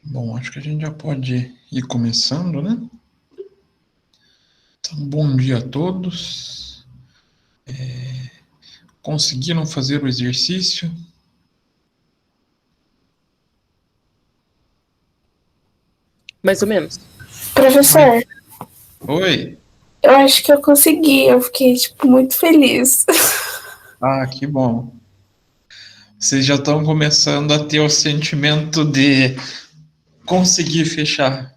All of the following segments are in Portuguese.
Bom, acho que a gente já pode ir começando, né? Então, bom dia a todos. Conseguiram fazer o exercício? Mais ou menos. Professor, Oi. eu acho que eu consegui. Eu fiquei, muito feliz. Ah, que bom. Vocês já estão começando a ter o sentimento de conseguir fechar.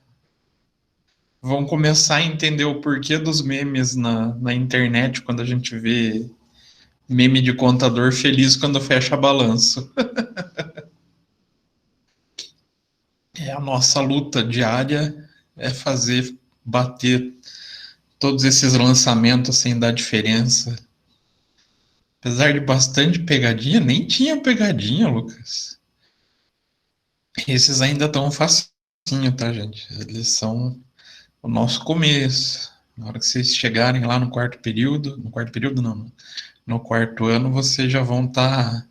Vão começar a entender o porquê dos memes na internet quando a gente vê meme de contador feliz quando fecha balanço. É a nossa luta diária é fazer bater todos esses lançamentos sem dar diferença. Apesar de bastante pegadinha, nem tinha pegadinha, Lucas. Esses ainda estão facinho, tá, gente? Eles são o nosso começo. Na hora que vocês chegarem lá no quarto período não, no quarto ano, vocês já vão estar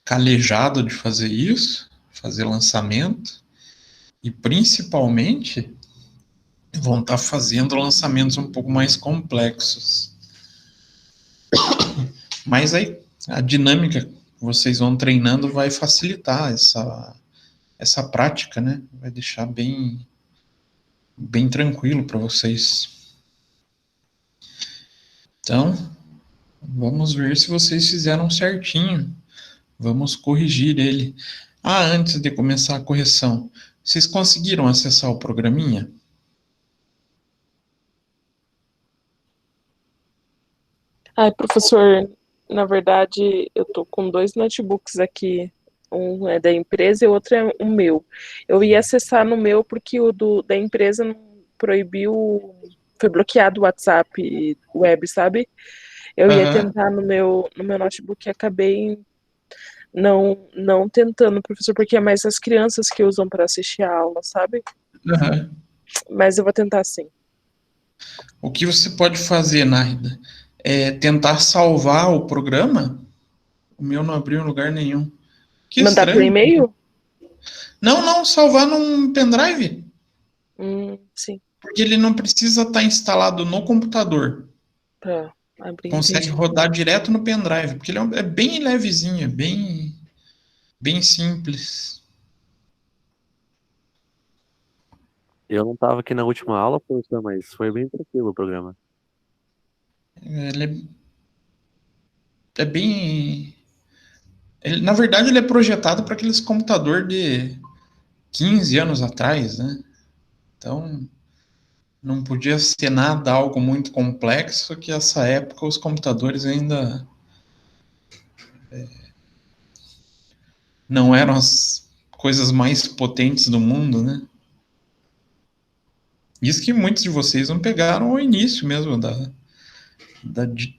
calejados de fazer isso, fazer lançamento, e principalmente vão estar fazendo lançamentos um pouco mais complexos. Mas aí a dinâmica que vocês vão treinando vai facilitar essa prática, né? Vai deixar bem tranquilo para vocês. Então, vamos ver se vocês fizeram certinho. Vamos corrigir ele. Ah, antes de começar a correção, vocês conseguiram acessar o programinha? Ai, professor, na verdade, eu tô com 2 notebooks aqui. Um é da empresa e o outro é o meu. Eu ia acessar no meu porque o da empresa não proibiu, foi bloqueado o WhatsApp web, sabe? Eu ia Aham, tentar no meu notebook e acabei não tentando, professor, porque é mais as crianças que usam para assistir a aula, sabe? aham. Mas eu vou tentar sim. O que você pode fazer, Náida, é tentar salvar o programa. O meu não abriu em lugar nenhum. Que Mandar por estranho. e-mail? Não, não, salvar num pendrive. Sim. Porque ele não precisa estar instalado no computador. Tá, abri, Consegue entendi. rodar direto no pendrive. Porque ele é bem levezinho, bem simples. Eu não estava aqui na última aula, professor, mas foi bem tranquilo o programa. Ele é bem. Na verdade, ele é projetado para aqueles computador de 15 anos atrás, né? Então, não podia ser nada, algo muito complexo, que essa época os computadores ainda não eram as coisas mais potentes do mundo, né? Isso que muitos de vocês não pegaram o início mesmo da,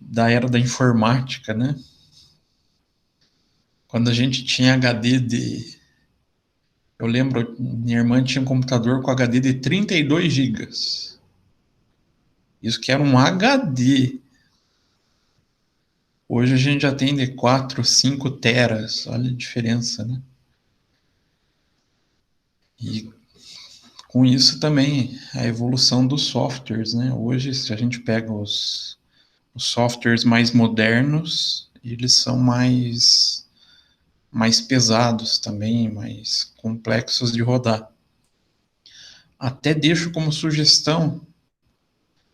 da era da informática, né? Quando a gente tinha HD de. Eu lembro, minha irmã tinha um computador com HD de 32 gigas. Isso que era um HD. Hoje a gente já tem de 4, 5 teras. Olha a diferença, né? E com isso também a evolução dos softwares, né? Hoje, se a gente pega os softwares mais modernos, eles são mais pesados também, mais complexos de rodar. Até deixo como sugestão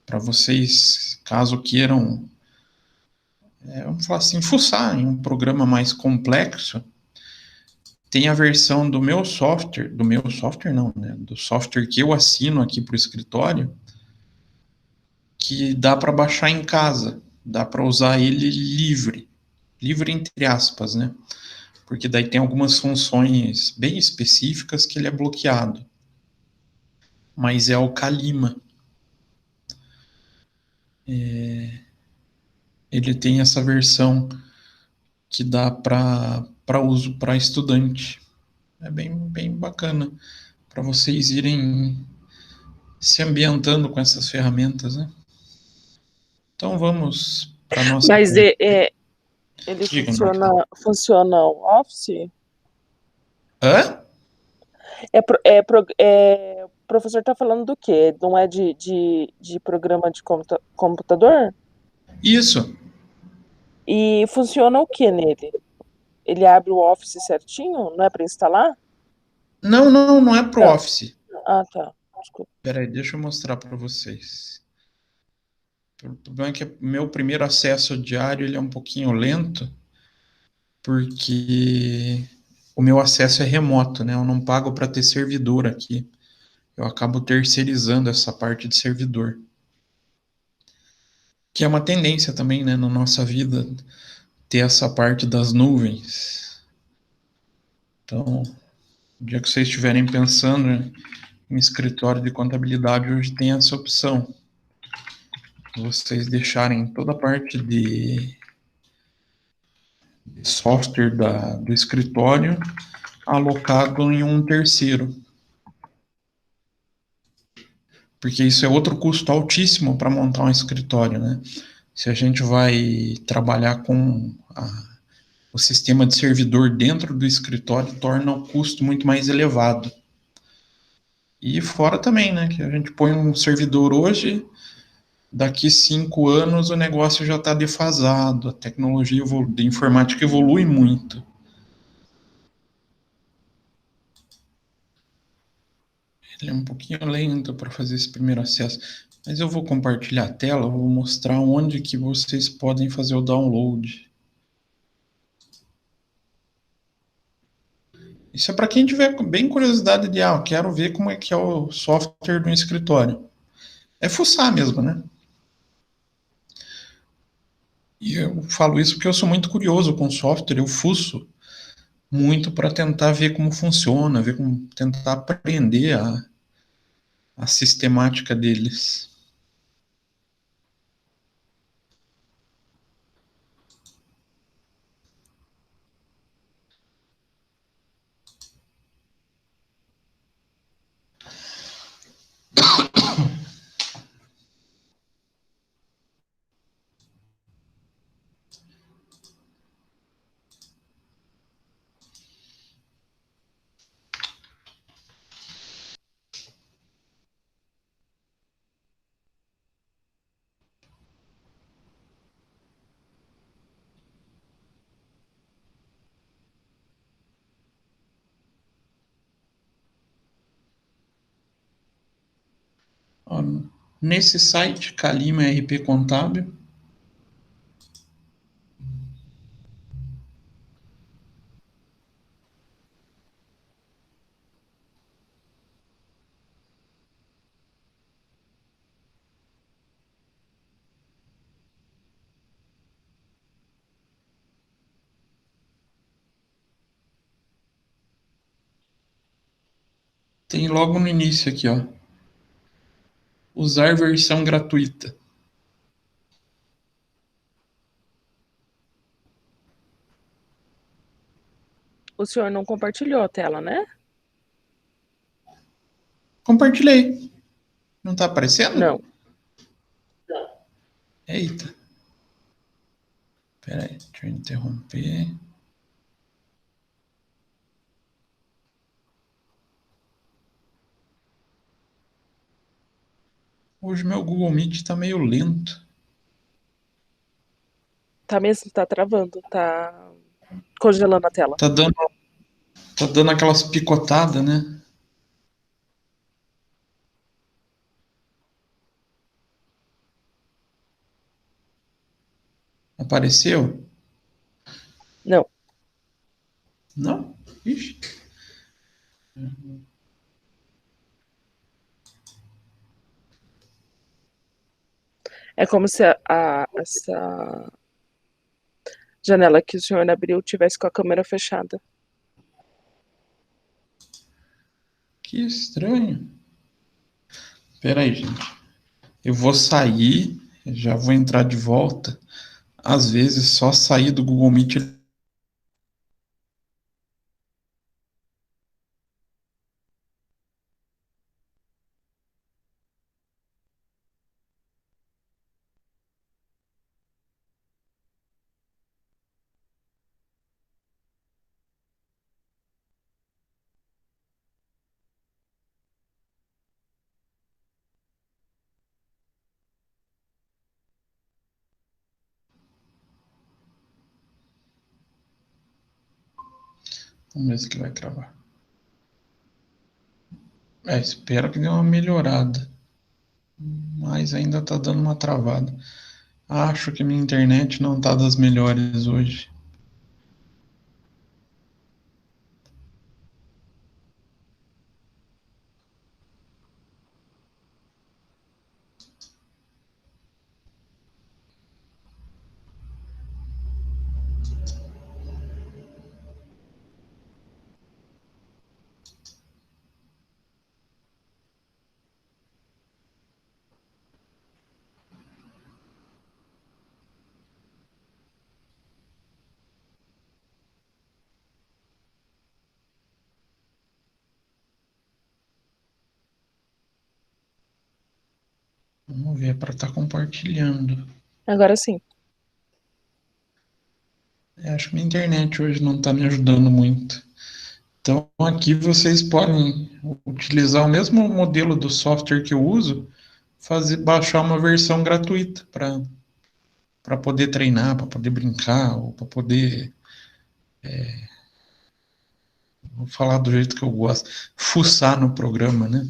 para vocês, caso queiram, vamos falar assim, fuçar em um programa mais complexo, tem a versão do meu software não, né? Do software que eu assino aqui para o escritório, que dá para baixar em casa, dá para usar ele livre entre aspas, né? Porque daí tem algumas funções bem específicas que ele é bloqueado. Mas é o Kalima. Ele tem essa versão que dá para uso para estudante. É bem bacana para vocês irem se ambientando com essas ferramentas, né? Então vamos para nossa. Mas ele Diga, funciona o Office? hã? O professor está falando do quê? Não é de programa de computador? Isso. E funciona o que nele? Ele abre o Office certinho? Não é para instalar? Não é pro Não. Office. Ah, tá. Desculpa. Peraí, deixa eu mostrar para vocês. O problema é que meu primeiro acesso diário ele é um pouquinho lento, porque o meu acesso é remoto, né? Eu não pago para ter servidor aqui. Eu acabo terceirizando essa parte de servidor. Que é uma tendência também, né, na nossa vida, ter essa parte das nuvens. Então, o dia que vocês estiverem pensando em escritório de contabilidade, hoje tem essa opção. Vocês deixarem toda a parte de software do escritório alocado em um terceiro. Porque isso é outro custo altíssimo para montar um escritório, né? Se a gente vai trabalhar com o sistema de servidor dentro do escritório, torna o custo muito mais elevado. E fora também, né? Que a gente põe um servidor hoje, daqui 5 anos o negócio já está defasado, a tecnologia de informática evolui muito. Ele é um pouquinho lento para fazer esse primeiro acesso, mas eu vou compartilhar a tela, vou mostrar onde que vocês podem fazer o download. Isso é para quem tiver bem curiosidade de, eu quero ver como é que é o software do escritório. É fuçar mesmo, né? E eu falo isso porque eu sou muito curioso com software, eu fuço muito para tentar ver como funciona, ver como tentar aprender a sistemática deles. Ó, nesse site, Calima RP Contábil, tem logo no início aqui, ó, usar versão gratuita. O senhor não compartilhou a tela, né? Compartilhei. Não está aparecendo? Não. Eita. Peraí, deixa eu interromper. Hoje meu Google Meet está meio lento. Tá mesmo? Tá travando, tá congelando a tela. Tá dando aquelas picotadas, né? Apareceu? Não. Não? Ixi. É como se essa janela que o senhor abriu tivesse com a câmera fechada. Que estranho. Pera aí, gente. Eu vou sair, já vou entrar de volta. Às vezes, só sair do Google Meet Vamos ver se que vai travar. Espero que dê uma melhorada. Mas ainda tá dando uma travada. Acho que minha internet não tá das melhores hoje. Vamos ver, para estar compartilhando. Agora sim. Acho que minha internet hoje não está me ajudando muito. Então aqui vocês podem utilizar o mesmo modelo do software que eu uso, baixar uma versão gratuita para poder treinar, para poder brincar, ou para poder, vou falar do jeito que eu gosto, fuçar no programa, né?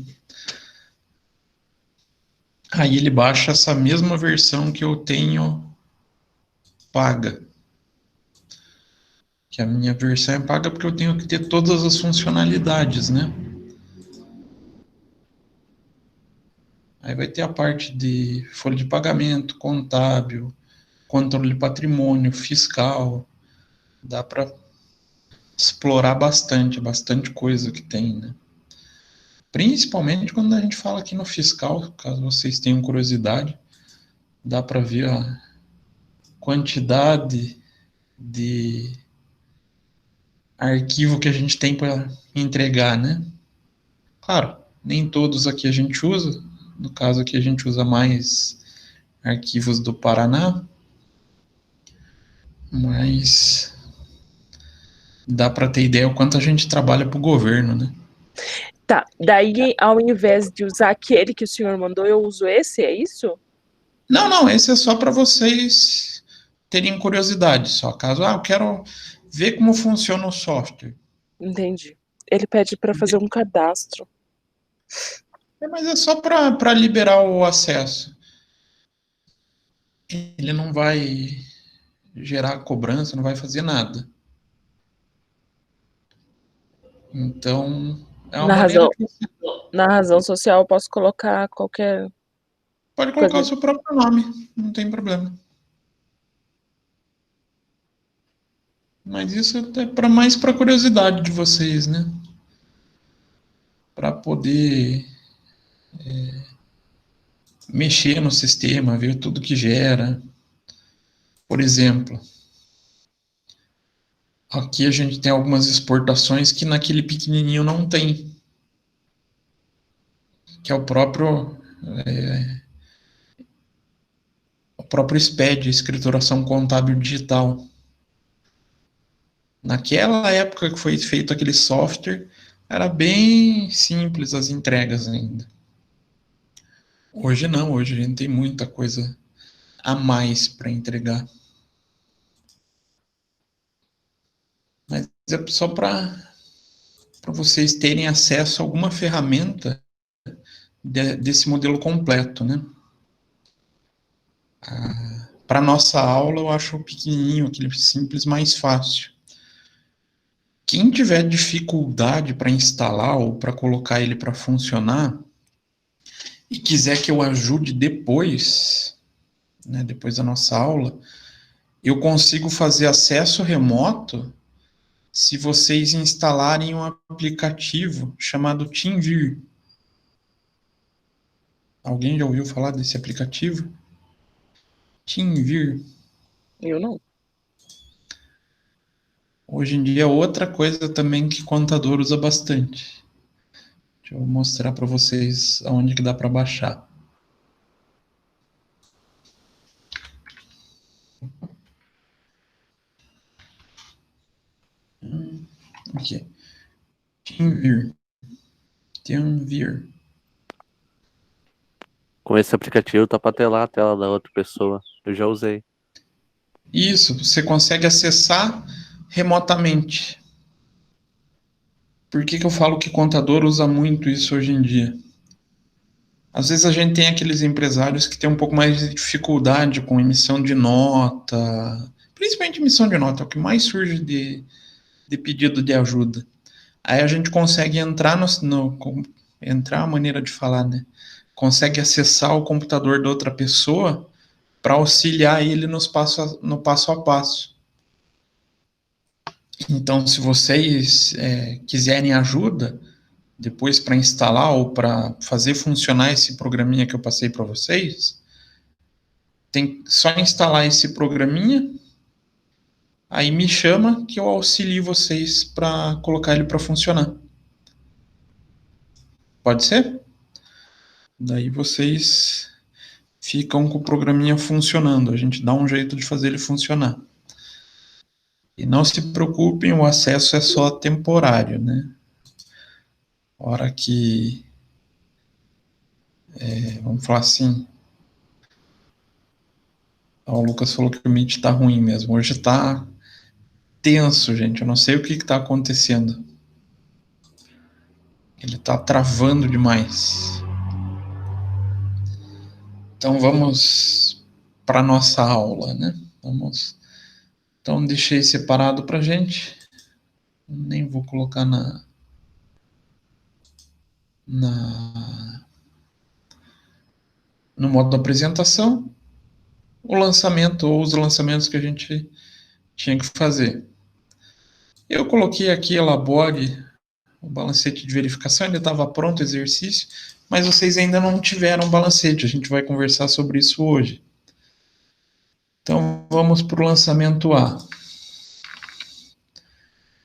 Aí ele baixa essa mesma versão que eu tenho paga. Que a minha versão é paga porque eu tenho que ter todas as funcionalidades, né? Aí vai ter a parte de folha de pagamento, contábil, controle de patrimônio, fiscal. Dá para explorar bastante coisa que tem, né? Principalmente quando a gente fala aqui no fiscal, caso vocês tenham curiosidade, dá para ver a quantidade de arquivo que a gente tem para entregar, né? Claro, nem todos aqui a gente usa. No caso aqui a gente usa mais arquivos do Paraná, mas dá para ter ideia o quanto a gente trabalha para o governo, né? Tá, daí ao invés de usar aquele que o senhor mandou, eu uso esse, é isso? Não, esse é só para vocês terem curiosidade, só caso, eu quero ver como funciona o software. Entendi. Ele pede para fazer um cadastro. Mas é só para liberar o acesso. Ele não vai gerar cobrança, não vai fazer nada. Então, é uma maneira que você Na razão social eu posso colocar qualquer pode colocar coisa. o seu próprio nome, não tem problema. Mas isso é mais para curiosidade de vocês, né? Para poder mexer no sistema, ver tudo que gera. Por exemplo, aqui a gente tem algumas exportações que naquele pequenininho não tem, que é o próprio SPED, Escrituração Contábil Digital. Naquela época que foi feito aquele software, era bem simples as entregas ainda. Hoje não, hoje a gente tem muita coisa a mais para entregar. Mas é só para vocês terem acesso a alguma ferramenta desse modelo completo, né? Para nossa aula, eu acho o pequenininho, aquele simples, mais fácil. Quem tiver dificuldade para instalar ou para colocar ele para funcionar e quiser que eu ajude depois, né, depois da nossa aula, eu consigo fazer acesso remoto se vocês instalarem um aplicativo chamado TeamViewer. Alguém já ouviu falar desse aplicativo? TeamViewer. Eu não. Hoje em dia é outra coisa também que contador usa bastante. Deixa eu mostrar para vocês aonde que dá para baixar. Aqui. TeamViewer. Com esse aplicativo, tá pra telar a tela da outra pessoa. Eu já usei. Isso, você consegue acessar remotamente. Por que eu falo que contador usa muito isso hoje em dia? Às vezes a gente tem aqueles empresários que têm um pouco mais de dificuldade com emissão de nota, principalmente emissão de nota, é o que mais surge de pedido de ajuda. Aí a gente consegue entrar entrar a maneira de falar, né? Consegue acessar o computador da outra pessoa para auxiliar ele no passo a passo. Então, se vocês quiserem ajuda depois para instalar ou para fazer funcionar esse programinha que eu passei para vocês, tem só instalar esse programinha, aí me chama que eu auxilio vocês para colocar ele para funcionar. Pode ser? Daí vocês ficam com o programinha funcionando. A gente dá um jeito de fazer ele funcionar. E não se preocupem, o acesso é só temporário, né? A hora que, vamos falar assim, o Lucas falou que o Meet tá ruim mesmo. Hoje tá tenso, gente. Eu não sei o que tá acontecendo. Ele tá travando demais. Então vamos para nossa aula, né? Vamos. Então deixei separado para gente. Nem vou colocar no modo da apresentação o lançamento ou os lançamentos que a gente tinha que fazer. Eu coloquei aqui, elabore o balancete de verificação, ele estava pronto o exercício, mas vocês ainda não tiveram balancete, a gente vai conversar sobre isso hoje. Então, vamos para o lançamento A.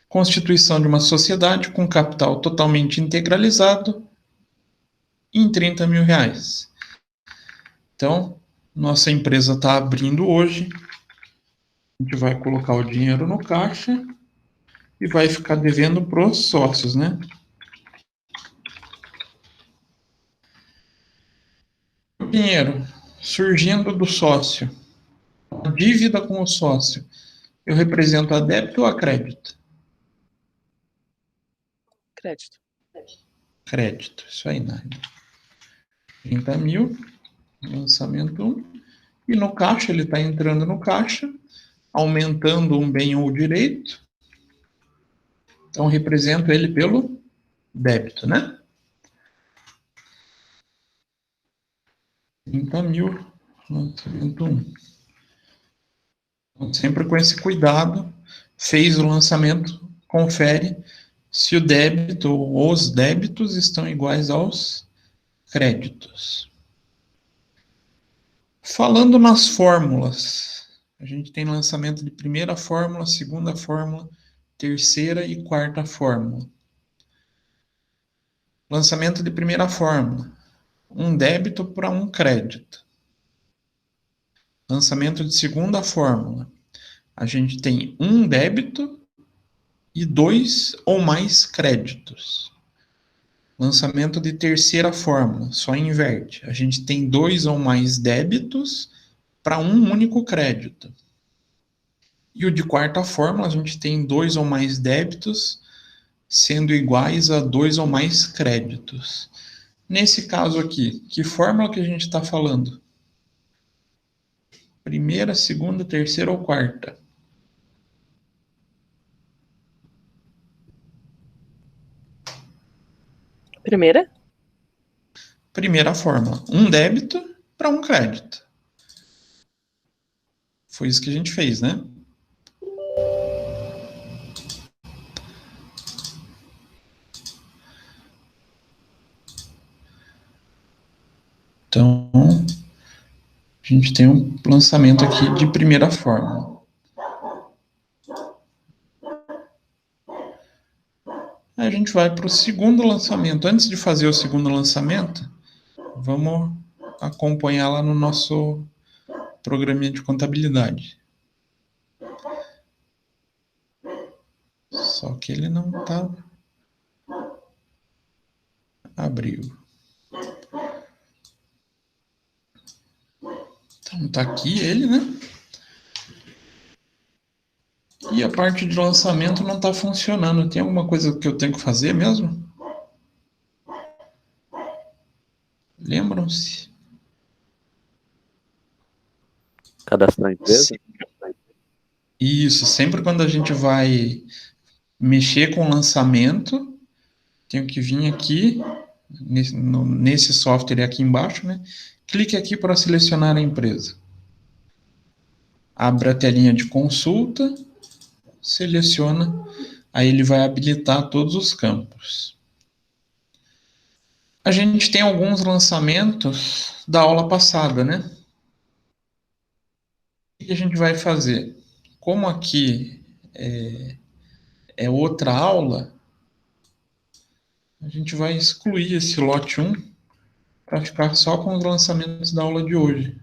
Constituição de uma sociedade com capital totalmente integralizado em R$30 mil. Então, nossa empresa está abrindo hoje, a gente vai colocar o dinheiro no caixa e vai ficar devendo para os sócios, né? O dinheiro surgindo do sócio, a dívida com o sócio, eu represento a débito ou a crédito? Crédito. Crédito, isso aí, Nádia. 30 mil, lançamento 1. E no caixa, ele está entrando no caixa, aumentando um bem ou direito. Então, represento ele pelo débito, né? 30 mil, lançamento 1. Então, sempre com esse cuidado, fez o lançamento, confere se o débito ou os débitos estão iguais aos créditos. Falando nas fórmulas, a gente tem lançamento de primeira fórmula, segunda fórmula, terceira e quarta fórmula. Lançamento de primeira fórmula, um débito para um crédito. Lançamento de segunda fórmula, a gente tem um débito e 2 ou mais créditos. Lançamento de terceira fórmula, só inverte. A gente tem 2 ou mais débitos para um único crédito. E o de quarta fórmula, a gente tem 2 ou mais débitos sendo iguais a 2 ou mais créditos. Nesse caso aqui, que fórmula que a gente está falando? Primeira, segunda, terceira ou quarta? Primeira? Primeira fórmula, um débito para um crédito. Foi isso que a gente fez, né? Então, a gente tem um lançamento aqui de primeira fórmula. Aí a gente vai para o segundo lançamento. Antes de fazer o segundo lançamento, vamos acompanhar lá no nosso programinha de contabilidade. Só que ele não está... Abriu. Então tá aqui ele, né? E a parte de lançamento não está funcionando. Tem alguma coisa que eu tenho que fazer mesmo? Lembram-se? Cadastrar a empresa? Isso, sempre quando a gente vai mexer com o lançamento, tenho que vir aqui, nesse software aqui embaixo, né? Clique aqui para selecionar a empresa. Abre a telinha de consulta, seleciona, aí ele vai habilitar todos os campos. A gente tem alguns lançamentos da aula passada, né? O que a gente vai fazer? Como aqui é outra aula, a gente vai excluir esse lote 1 para ficar só com os lançamentos da aula de hoje.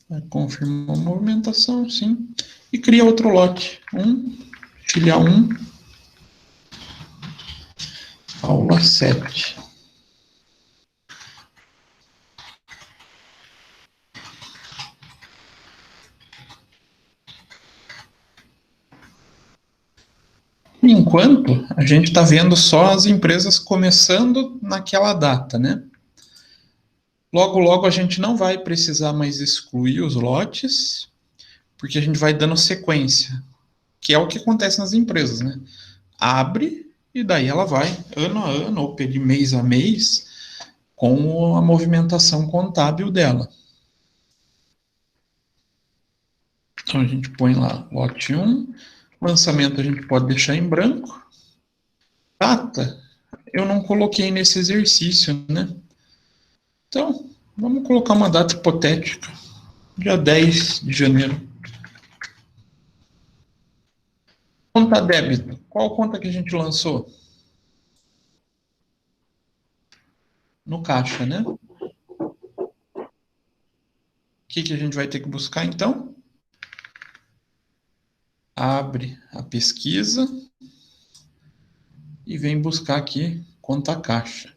Vai confirmar a movimentação, sim. E cria outro lote. Filial 1, aula 7. Por enquanto, a gente está vendo só as empresas começando naquela data, né? Logo, logo a gente não vai precisar mais excluir os lotes, porque a gente vai dando sequência, que é o que acontece nas empresas, né? Abre e daí ela vai ano a ano, ou de mês a mês, com a movimentação contábil dela. Então a gente põe lá lote 1, lançamento a gente pode deixar em branco. Data, eu não coloquei nesse exercício, né? Então, vamos colocar uma data hipotética, dia 10 de janeiro. Conta débito, qual conta que a gente lançou? No caixa, né? O que a gente vai ter que buscar, então? Abre a pesquisa e vem buscar aqui conta caixa.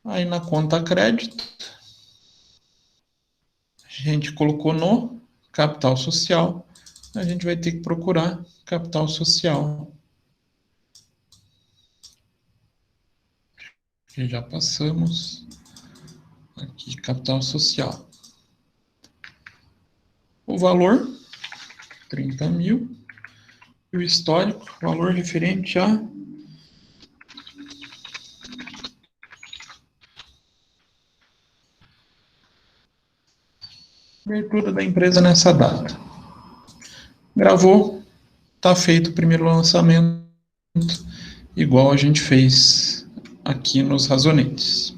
Aí na conta crédito, a gente colocou no capital social, a gente vai ter que procurar capital social. Que já passamos aqui, capital social. O valor, 30 mil. E o histórico, valor referente a abertura da empresa nessa data. Gravou, está feito o primeiro lançamento, igual a gente fez aqui nos razonetes.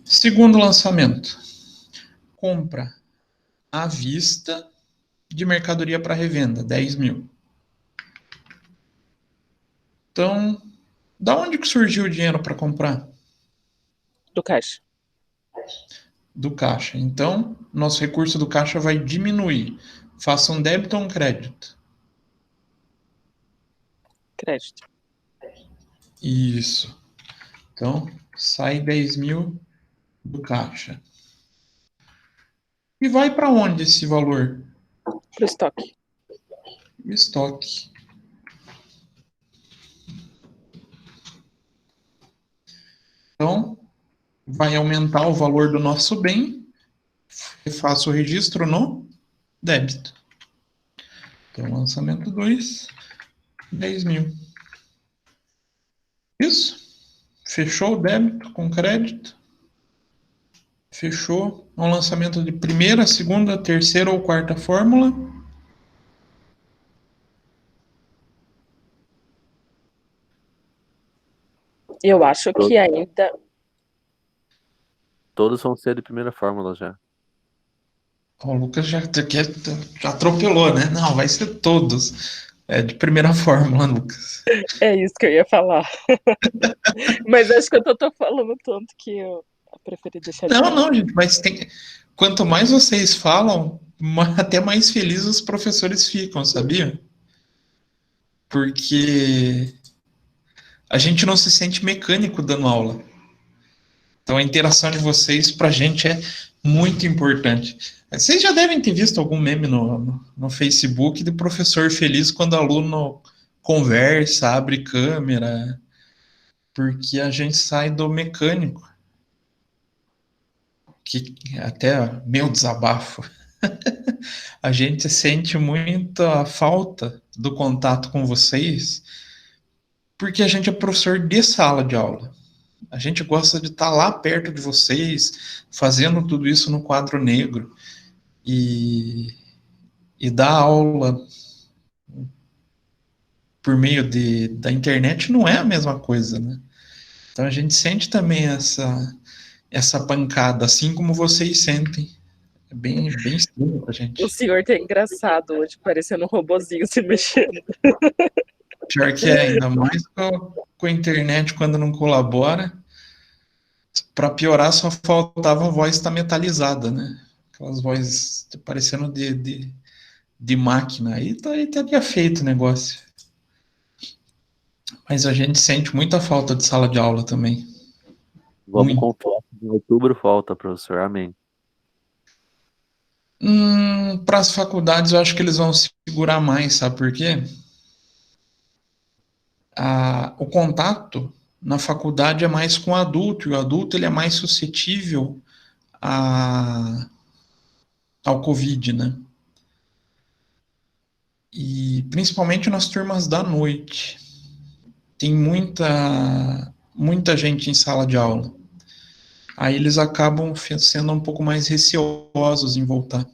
Segundo lançamento, compra à vista de mercadoria para revenda, 10 mil. Então, da onde que surgiu o dinheiro para comprar? Do caixa. Do caixa. Então, nosso recurso do caixa vai diminuir. Faça um débito ou um crédito? Crédito. Isso. Então, sai 10 mil do caixa. E vai para onde esse valor? Para o estoque. Estoque. Então, vai aumentar o valor do nosso bem. Eu faço o registro no débito. Então, lançamento 2, 10 mil. Isso. Fechou o débito com crédito. Fechou. Um lançamento de primeira, segunda, terceira ou quarta fórmula. Eu acho que ainda. Todos vão ser de primeira fórmula já. O Lucas já atropelou, né? Não, vai ser todos. É de primeira fórmula, Lucas. É isso que eu ia falar. Mas acho que eu tô falando tanto que eu preferi deixar de lado. Não, gente, mas quanto mais vocês falam, até mais felizes os professores ficam, sabia? Porque a gente não se sente mecânico dando aula. Então a interação de vocês para a gente é muito importante. Vocês já devem ter visto algum meme no Facebook do professor feliz quando o aluno conversa, abre câmera, porque a gente sai do mecânico. Que até meu desabafo. A gente sente muita falta do contato com vocês, porque a gente é professor de sala de aula. A gente gosta de estar lá perto de vocês, fazendo tudo isso no quadro negro. E dar aula por meio da internet não é a mesma coisa, né? Então a gente sente também essa pancada, assim como vocês sentem. É bem estranho pra gente. O senhor tá engraçado hoje, parecendo um robozinho se mexendo. Pior que é, ainda mais com a internet quando não colabora. Para piorar, só faltava a voz estar metalizada, né? Aquelas vozes parecendo de máquina. Aí teria feito o negócio. Mas a gente sente muita falta de sala de aula também. Vamos Muito. confiar que em outubro volta, professor. Amém. Para as faculdades, eu acho que eles vão segurar mais, sabe por quê? O contato na faculdade é mais com o adulto, e o adulto ele é mais suscetível ao Covid, né? E principalmente nas turmas da noite. Tem muita gente em sala de aula. Aí eles acabam sendo um pouco mais receosos em voltar.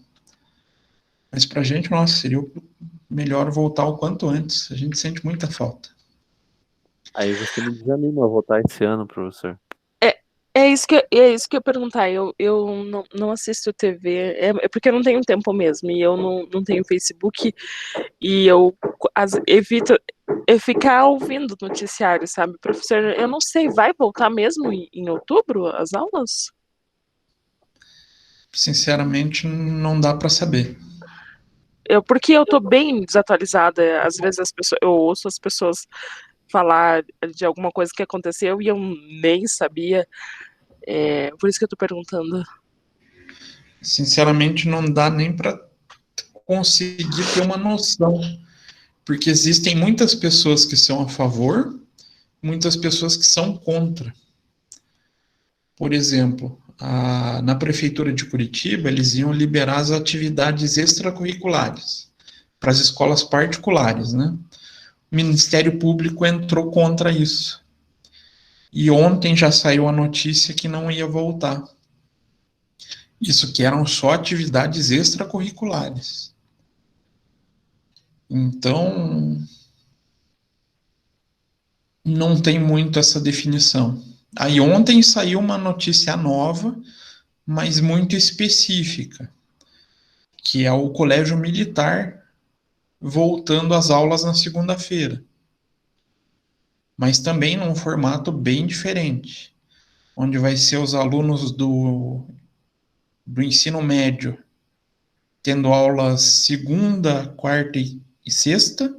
Mas pra gente, nossa, seria melhor voltar o quanto antes. A gente sente muita falta. Aí você me desanima a votar esse ano, professor. É isso que eu ia perguntar. Eu não assisto TV, é porque eu não tenho tempo mesmo, e eu não tenho Facebook, e eu evito ficar ouvindo noticiário, sabe? Professor, eu não sei, vai voltar mesmo em outubro as aulas? Sinceramente, não dá para saber. Porque eu tô bem desatualizada, às vezes eu ouço as pessoas falar de alguma coisa que aconteceu e eu nem sabia. Por isso que eu tô perguntando. Sinceramente, não dá nem para conseguir ter uma noção. Porque existem muitas pessoas que são a favor, muitas pessoas que são contra. Por exemplo, na prefeitura de Curitiba, eles iam liberar as atividades extracurriculares para as escolas particulares, né? O Ministério Público entrou contra isso. E ontem já saiu a notícia que não ia voltar. Isso que eram só atividades extracurriculares. Então, não tem muito essa definição. Aí ontem saiu uma notícia nova, mas muito específica, que é o Colégio Militar voltando às aulas na segunda-feira. Mas também num formato bem diferente, onde vai ser os alunos do ensino médio tendo aulas segunda, quarta e sexta,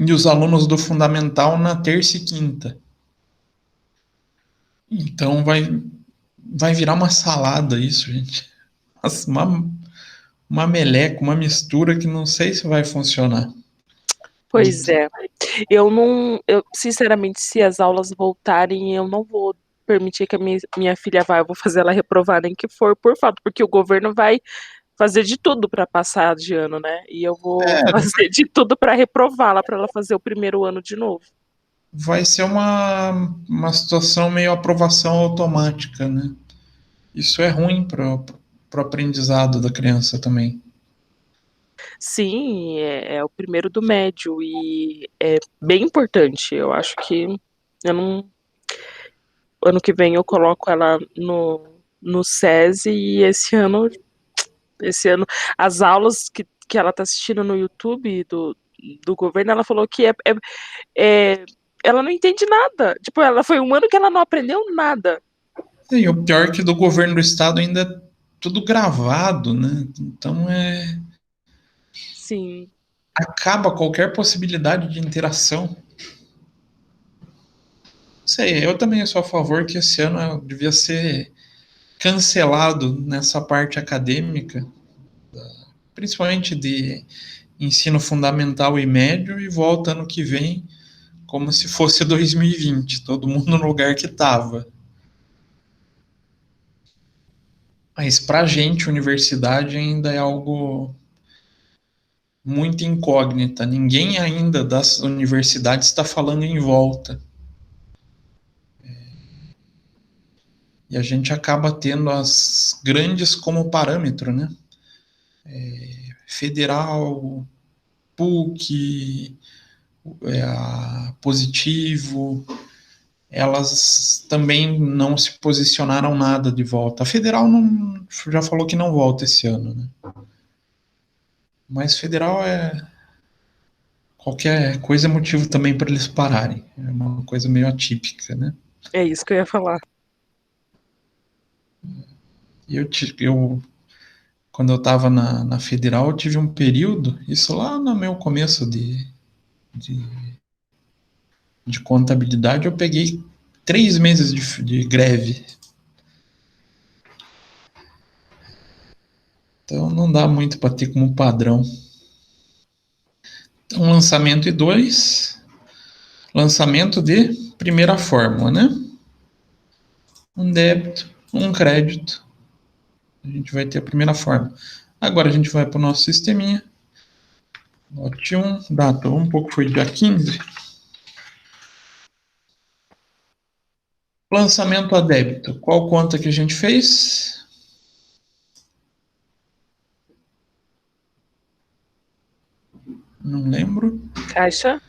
e os alunos do fundamental na terça e quinta. Então vai virar uma salada isso, gente. Uma meleca, uma mistura que não sei se vai funcionar. Pois é. Sinceramente, se as aulas voltarem, eu não vou permitir que a minha filha vá, eu vou fazer ela reprovar, nem que for por falta, porque o governo vai fazer de tudo para passar de ano, né? E eu vou fazer de tudo para reprová-la, para ela fazer o primeiro ano de novo. Vai ser uma situação meio aprovação automática, né? Isso é ruim para o aprendizado da criança também. Sim, é o primeiro do médio e é bem importante. Eu acho que eu não. Ano que vem eu coloco ela no SESI e esse ano as aulas que ela tá assistindo no YouTube do governo, ela falou que ela não entende nada. Tipo, ela foi um ano que ela não aprendeu nada. E o pior é que do governo do estado ainda é tudo gravado, né? Então Sim. acaba qualquer possibilidade de interação. sei, eu também sou a favor que esse ano devia ser cancelado nessa parte acadêmica, principalmente de ensino fundamental e médio, e volta ano que vem como se fosse 2020, todo mundo no lugar que estava. Mas para a gente, universidade ainda é algo muito incógnita. Ninguém ainda das universidades está falando em volta. E a gente acaba tendo as grandes como parâmetro, né? Federal, PUC, a Positivo, elas também não se posicionaram nada de volta. A Federal não, já falou que não volta esse ano, né? Mas Federal qualquer coisa é motivo também para eles pararem. É uma coisa meio atípica, né? É isso que eu ia falar. E quando eu estava na Federal, eu tive um período, isso lá no meu começo de, de contabilidade, eu peguei 3 meses de greve. Então não dá muito para ter como padrão. Então, lançamento e 2, lançamento de primeira fórmula, né? Um débito, um crédito. A gente vai ter a primeira fórmula. Agora a gente vai para o nosso sisteminha. Lote 1, data um pouco foi dia 15. Lançamento a débito. Qual conta que a gente fez? Não lembro. Caixa?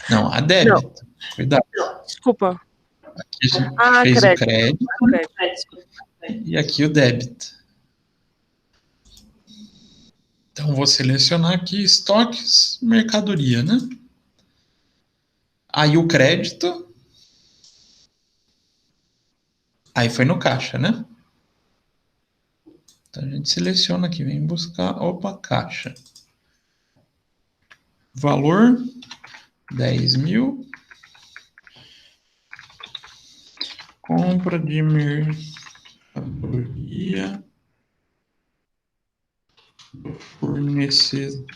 Não, a débito. Cuidado. Desculpa. Aqui a gente fez crédito. o crédito. E aqui o débito. Então vou selecionar aqui estoques, mercadoria, né? Aí o crédito. Aí foi no caixa, né? Então a gente seleciona aqui, vem buscar, opa, caixa. Valor 10.000. Compra de mercadoria. Fornecedor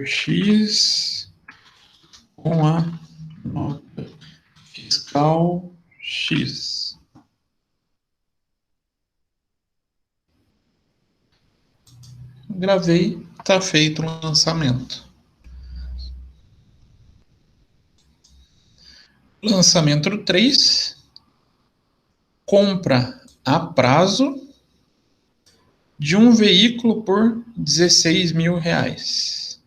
X com a nota fiscal X. Gravei, está feito o lançamento. Lançamento 3, compra a prazo de um veículo por R$16.000.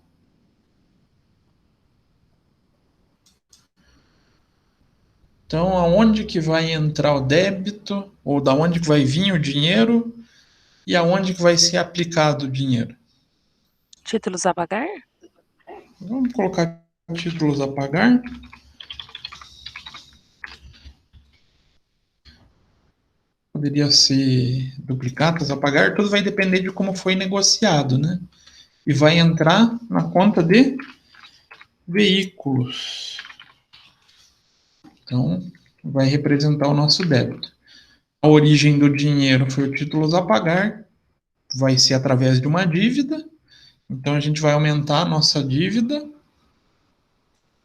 Então, aonde que vai entrar o débito, ou da onde que vai vir o dinheiro, e aonde que vai ser aplicado o dinheiro? Títulos a pagar? Vamos colocar títulos a pagar. Poderia ser duplicatas a pagar, tudo vai depender de como foi negociado, né? E vai entrar na conta de veículos. Então, vai representar o nosso débito. A origem do dinheiro foi o títulos a pagar, vai ser através de uma dívida. Então, a gente vai aumentar a nossa dívida.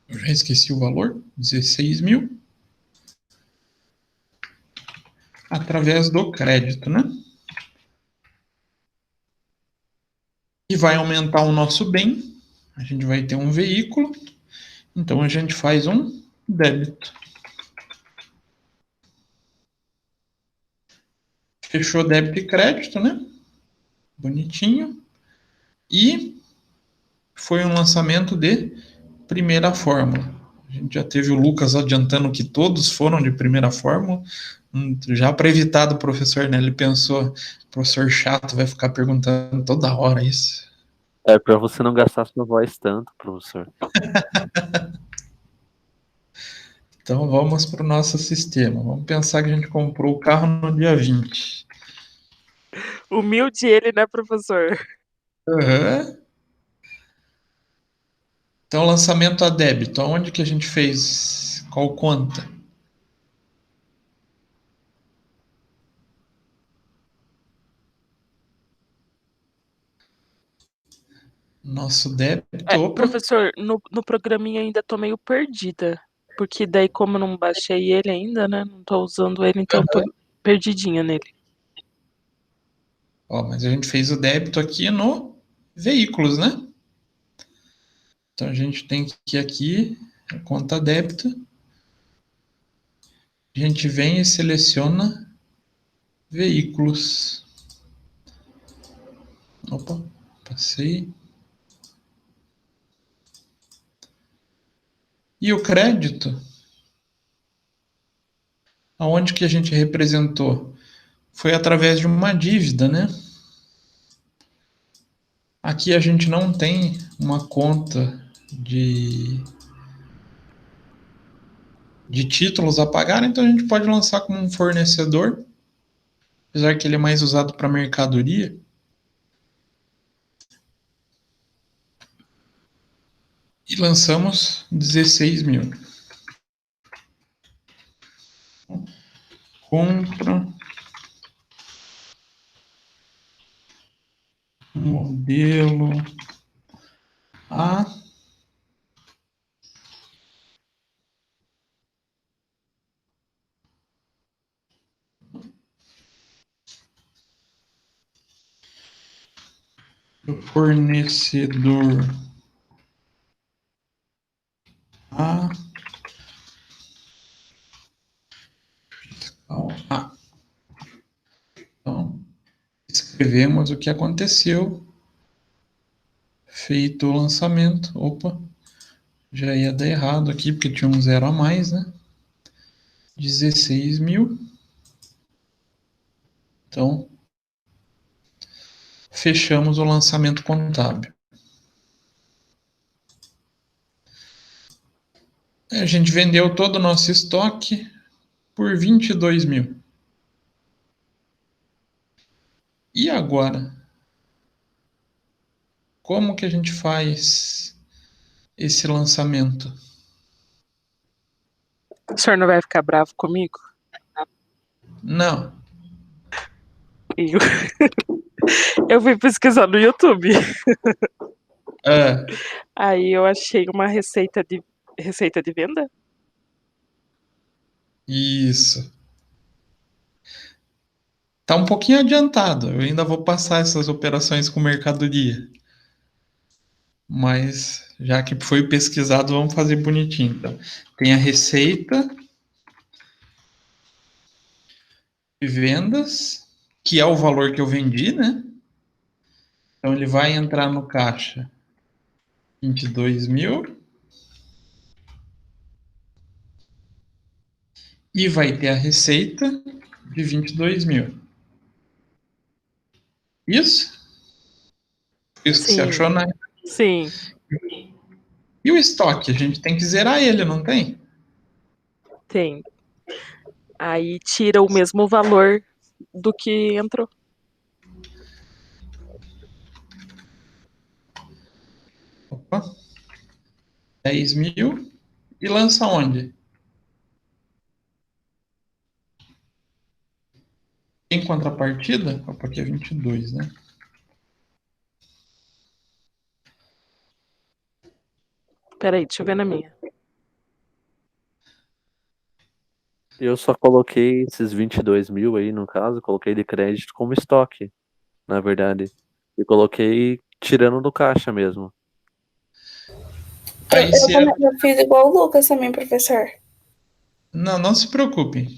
Eu já esqueci o valor, 16.000. Através do crédito, né? E vai aumentar o nosso bem. A gente vai ter um veículo. Então, a gente faz um débito. Fechou débito e crédito, né? Bonitinho. E foi um lançamento de primeira fórmula. A gente já teve o Lucas adiantando que todos foram de primeira fórmula. Já para evitar do professor, né? Ele pensou, professor chato vai ficar perguntando toda hora isso. É para você não gastar sua voz tanto, professor. Então vamos para o nosso sistema. Vamos pensar que a gente comprou o carro no dia 20. Humilde ele, né, professor? Uhum. Então, lançamento a débito, aonde que a gente fez? Qual conta? Nosso débito, opa. Professor, no programinha ainda tô meio perdida. Porque daí, como eu não baixei ele ainda, né? Não tô usando ele, então tô perdidinha nele. Ó, mas a gente fez o débito aqui no veículos, né? Então a gente tem que ir aqui, a conta débito. A gente vem e seleciona veículos. Opa, passei. E o crédito? Aonde que a gente representou? Foi através de uma dívida, né? Aqui a gente não tem uma conta de títulos a pagar, então a gente pode lançar como um fornecedor, apesar que ele é mais usado para mercadoria. E lançamos 16 mil. Compra modelo A. Do fornecedor A. A. Então, escrevemos o que aconteceu. Feito o lançamento. Opa, já ia dar errado aqui, porque tinha um zero a mais, né? 16 mil. Então, fechamos o lançamento contábil. A gente vendeu todo o nosso estoque por 22 mil. E agora? Como que a gente faz esse lançamento? O senhor não vai ficar bravo comigo? Não. Eu, eu fui pesquisar no YouTube. É, Aí eu achei uma receita de venda. isso. Tá um pouquinho adiantado. Eu ainda vou passar essas operações com mercadoria. Mas já que foi pesquisado, vamos fazer bonitinho. Então, tem a receita de vendas, que é o valor que eu vendi, né? Então ele vai entrar no caixa 22 mil e vai ter a receita de 22 mil. Isso? Isso que você Sim, achou, né? sim, E o estoque? A gente tem que zerar ele, não tem? tem. Aí tira o mesmo valor do que entrou. Opa, 10 mil e lança onde? Em contrapartida? Opa, aqui é 22, né? Peraí, deixa eu ver na minha. Eu só coloquei esses 22 mil aí, no caso, coloquei de crédito como estoque, na verdade. E coloquei tirando do caixa mesmo. Eu, Aí eu, se é... também- eu fiz igual o Lucas também, professor. Não, não se preocupe.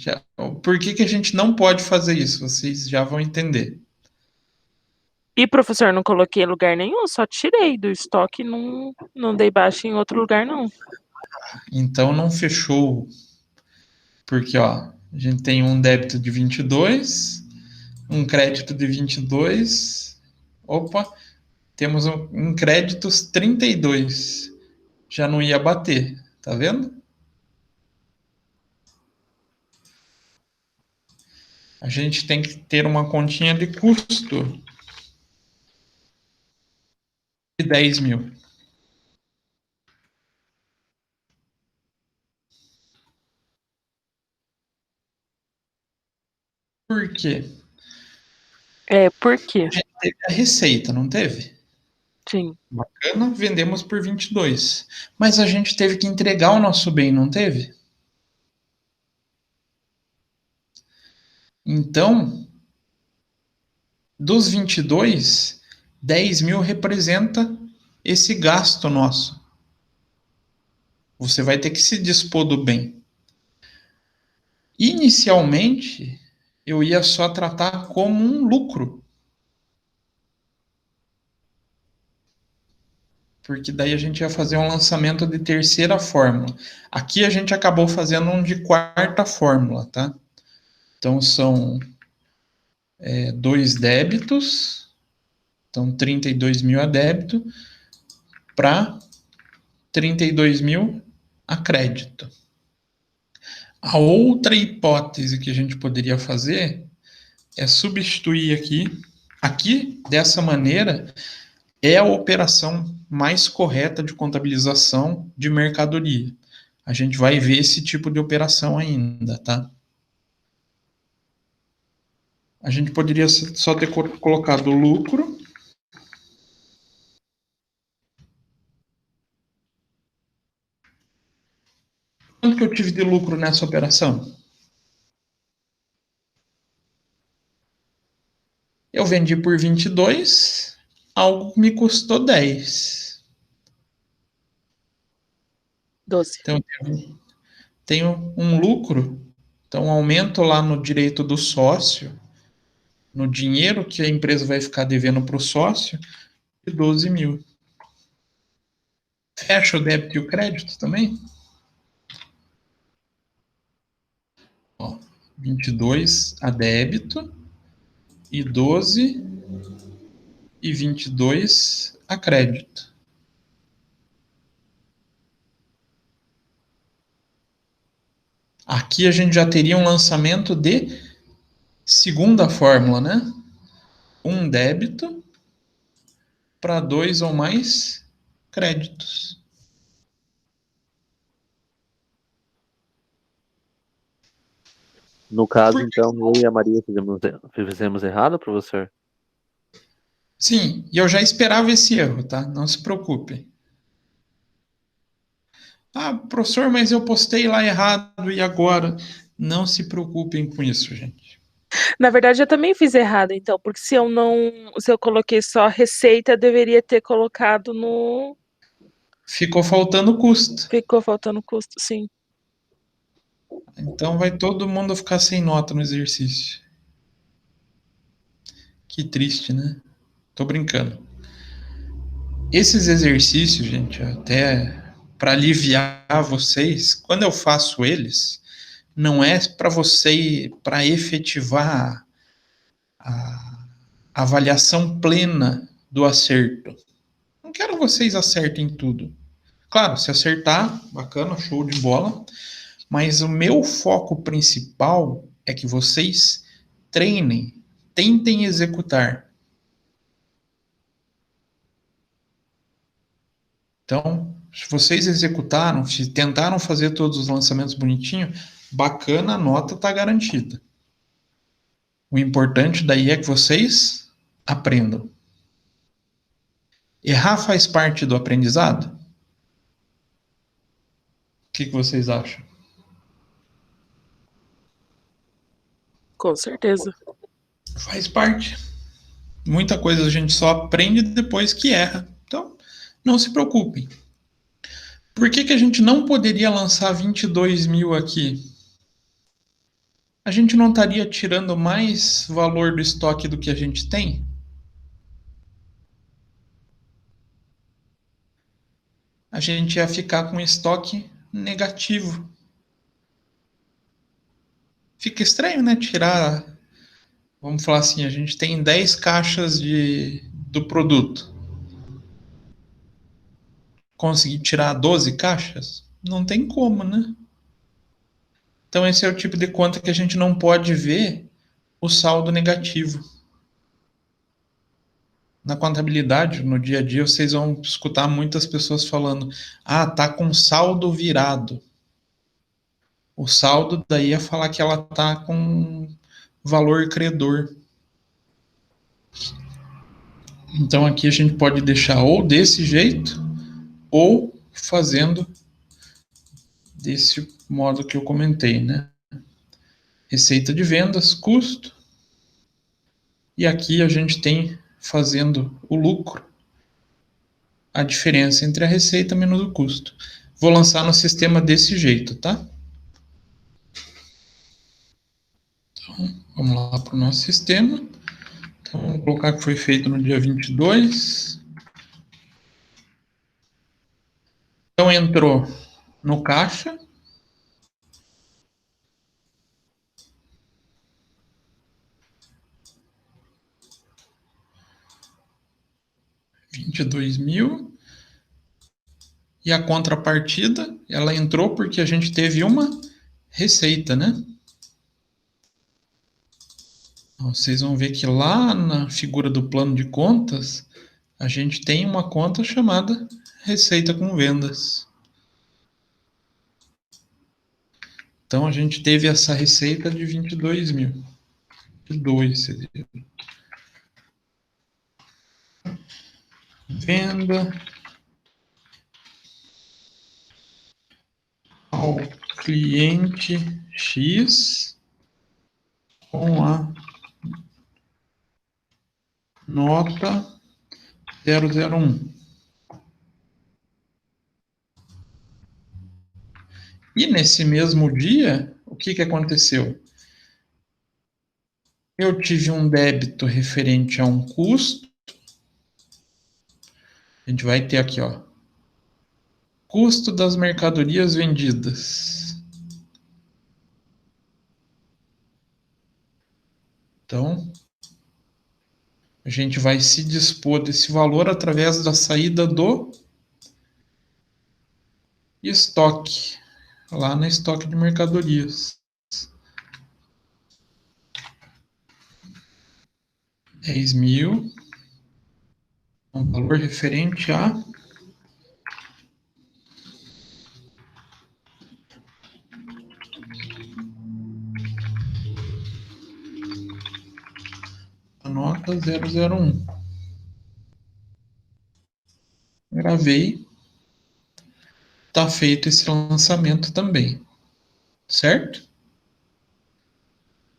Por que que a gente não pode fazer isso? Vocês já vão entender. E, professor, não coloquei em lugar nenhum, só tirei do estoque, não dei baixa em outro lugar, não. Então não fechou, porque ó, a gente tem um débito de 22, um crédito de 22. Opa, temos um créditos 32. Já não ia bater, tá vendo? A gente tem que ter uma continha de custo de 10 mil. Por quê? Por quê? Teve a receita, não teve? Sim. Bacana, vendemos por 22. Mas a gente teve que entregar o nosso bem, não teve? Então, dos 22, 10 mil representa esse gasto nosso. Você vai ter que se dispor do bem. Inicialmente, eu ia só tratar como um lucro. Porque daí a gente ia fazer um lançamento de terceira fórmula. Aqui a gente acabou fazendo um de quarta fórmula, tá? Então são 2 débitos, então 32 mil a débito, para 32 mil a crédito. A outra hipótese que a gente poderia fazer é substituir aqui dessa maneira, é a operação mais correta de contabilização de mercadoria. A gente vai ver esse tipo de operação ainda, tá? A gente poderia só ter colocado o lucro. Quanto que eu tive de lucro nessa operação? Eu vendi por 22, algo que me custou 10. 12. Então, eu tenho um lucro, então aumento lá no direito do sócio, no dinheiro que a empresa vai ficar devendo para o sócio, de 12 mil. Fecha o débito e o crédito também? Ó, 22 a débito e 12 e 22 a crédito. Aqui a gente já teria um lançamento de segunda fórmula, né? Um débito para 2 ou mais créditos. No caso, então, eu e a Maria fizemos errado, professor? Sim, e eu já esperava esse erro, tá? Não se preocupe. Ah, professor, mas eu postei lá errado e agora? Não se preocupem com isso, gente. Na verdade, eu também fiz errado, então, porque se eu coloquei só receita, eu deveria ter colocado no. Ficou faltando custo. Ficou faltando custo, sim. Então vai todo mundo ficar sem nota no exercício. Que triste, né? Tô brincando. Esses exercícios, gente, até para aliviar vocês, quando eu faço eles, não é para efetivar a avaliação plena do acerto. Não quero vocês acertem tudo. Claro, se acertar, bacana, show de bola. Mas o meu foco principal é que vocês treinem, tentem executar. Então, se vocês executaram, se tentaram fazer todos os lançamentos bonitinho, bacana, a nota está garantida. O importante daí é que vocês aprendam. Errar faz parte do aprendizado? O que vocês acham? Com certeza. Faz parte. Muita coisa a gente só aprende depois que erra. Então, não se preocupem. Por que a gente não poderia lançar 22 mil aqui? A gente não estaria tirando mais valor do estoque do que a gente tem? A gente ia ficar com estoque negativo. Fica estranho, né? Tirar, vamos falar assim, a gente tem 10 caixas do produto. Conseguir tirar 12 caixas? Não tem como, né? Então esse é o tipo de conta que a gente não pode ver o saldo negativo. Na contabilidade, no dia a dia, vocês vão escutar muitas pessoas falando: ah, tá com saldo virado. O saldo daí é falar que ela tá com valor credor. Então aqui a gente pode deixar ou desse jeito, ou fazendo desse modo que eu comentei, né? Receita de vendas, custo, e aqui a gente tem fazendo o lucro, a diferença entre a receita menos o custo. Vou lançar no sistema desse jeito, tá? Então, vamos lá para o nosso sistema. Então, vamos colocar que foi feito no dia 22. Então, entrou no caixa. R$ 22.000. E a contrapartida, ela entrou porque a gente teve uma receita, né? Vocês vão ver que lá na figura do plano de contas, a gente tem uma conta chamada receita com vendas. Então, a gente teve essa receita de 22.000. 22 seria. Venda ao cliente X com a nota 001. E nesse mesmo dia, o que aconteceu? Eu tive um débito referente a um custo. A gente vai ter aqui, ó, custo das mercadorias vendidas. Então, a gente vai se dispor desse valor através da saída do estoque, lá no estoque de mercadorias. 10.000, um valor referente a a nota 001. Gravei. Tá feito esse lançamento também, certo?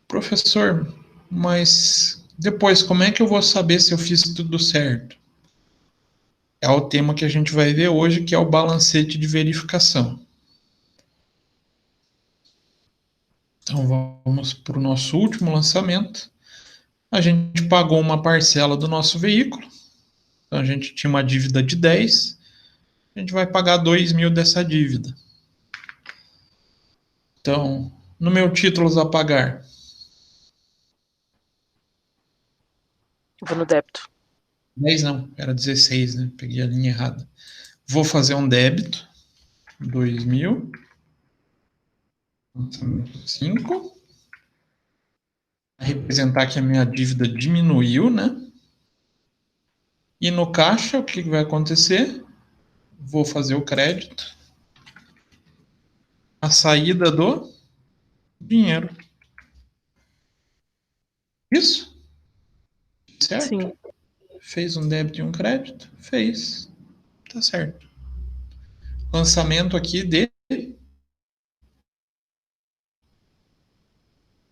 Professor, mas depois como é que eu vou saber se eu fiz tudo certo? É o tema que a gente vai ver hoje, que é o balancete de verificação. Então vamos para o nosso último lançamento. A gente pagou uma parcela do nosso veículo. Então a gente tinha uma dívida de 10. A gente vai pagar 2.000 dessa dívida. Então, no meu títulos a pagar. Vou no débito. 10 não, era 16, né? Peguei a linha errada. Vou fazer um débito. 2.000. 5. Representar que a minha dívida diminuiu, né? E no caixa, o que vai acontecer? Vou fazer o crédito. A saída do dinheiro. Isso? Certo? Sim. Fez um débito e um crédito? Fez. Tá certo. Lançamento aqui de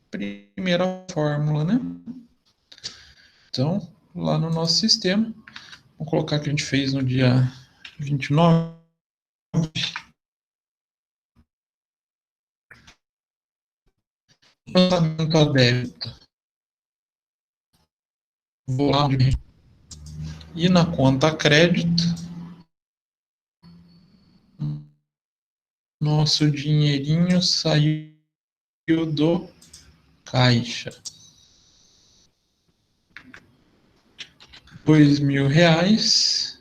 primeira fórmula, né? Então, lá no nosso sistema, vou colocar que a gente fez no dia 29. Lançamento a débito. Vou lá e na conta crédito, nosso dinheirinho saiu do caixa. R$ 2.000.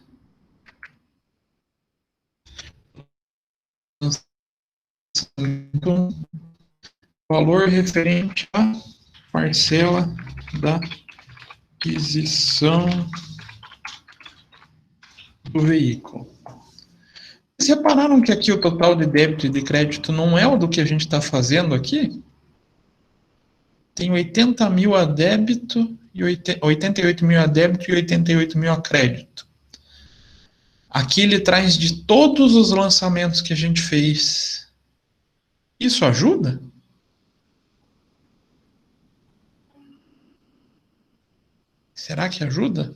Valor referente à parcela da aquisição do veículo. Vocês repararam que aqui o total de débito e de crédito não é o do que a gente está fazendo aqui? tem 80 mil a débito, e 88 mil a débito e 88 mil a crédito. Aqui ele traz de todos os lançamentos que a gente fez. Isso ajuda? Será que ajuda?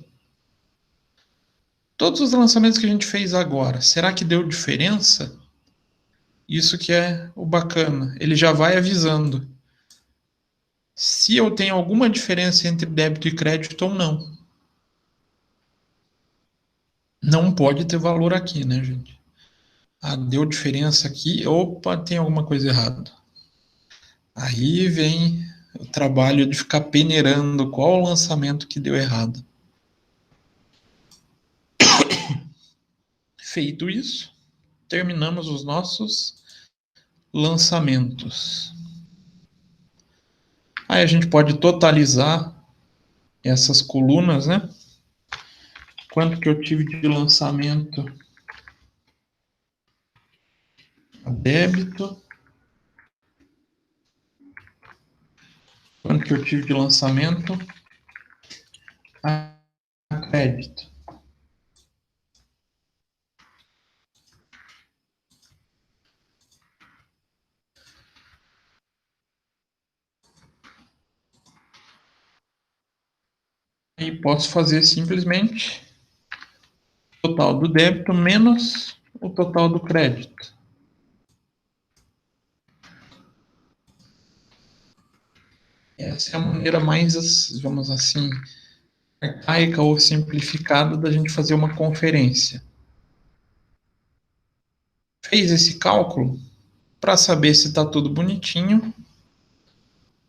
Todos os lançamentos que a gente fez agora, será que deu diferença? Isso que é o bacana. Ele já vai avisando se eu tenho alguma diferença entre débito e crédito ou não. Não pode ter valor aqui, né, gente? Ah, deu diferença aqui. Opa, tem alguma coisa errada. Aí vem o trabalho de ficar peneirando qual o lançamento que deu errado. Feito isso, terminamos os nossos lançamentos. Aí a gente pode totalizar essas colunas, né? Quanto que eu tive de lançamento a débito? Quanto que eu tive de lançamento a crédito? E posso fazer simplesmente o total do débito menos o total do crédito. Essa é a maneira mais, vamos assim, arcaica ou simplificada da gente fazer uma conferência. Fez esse cálculo, para saber se está tudo bonitinho,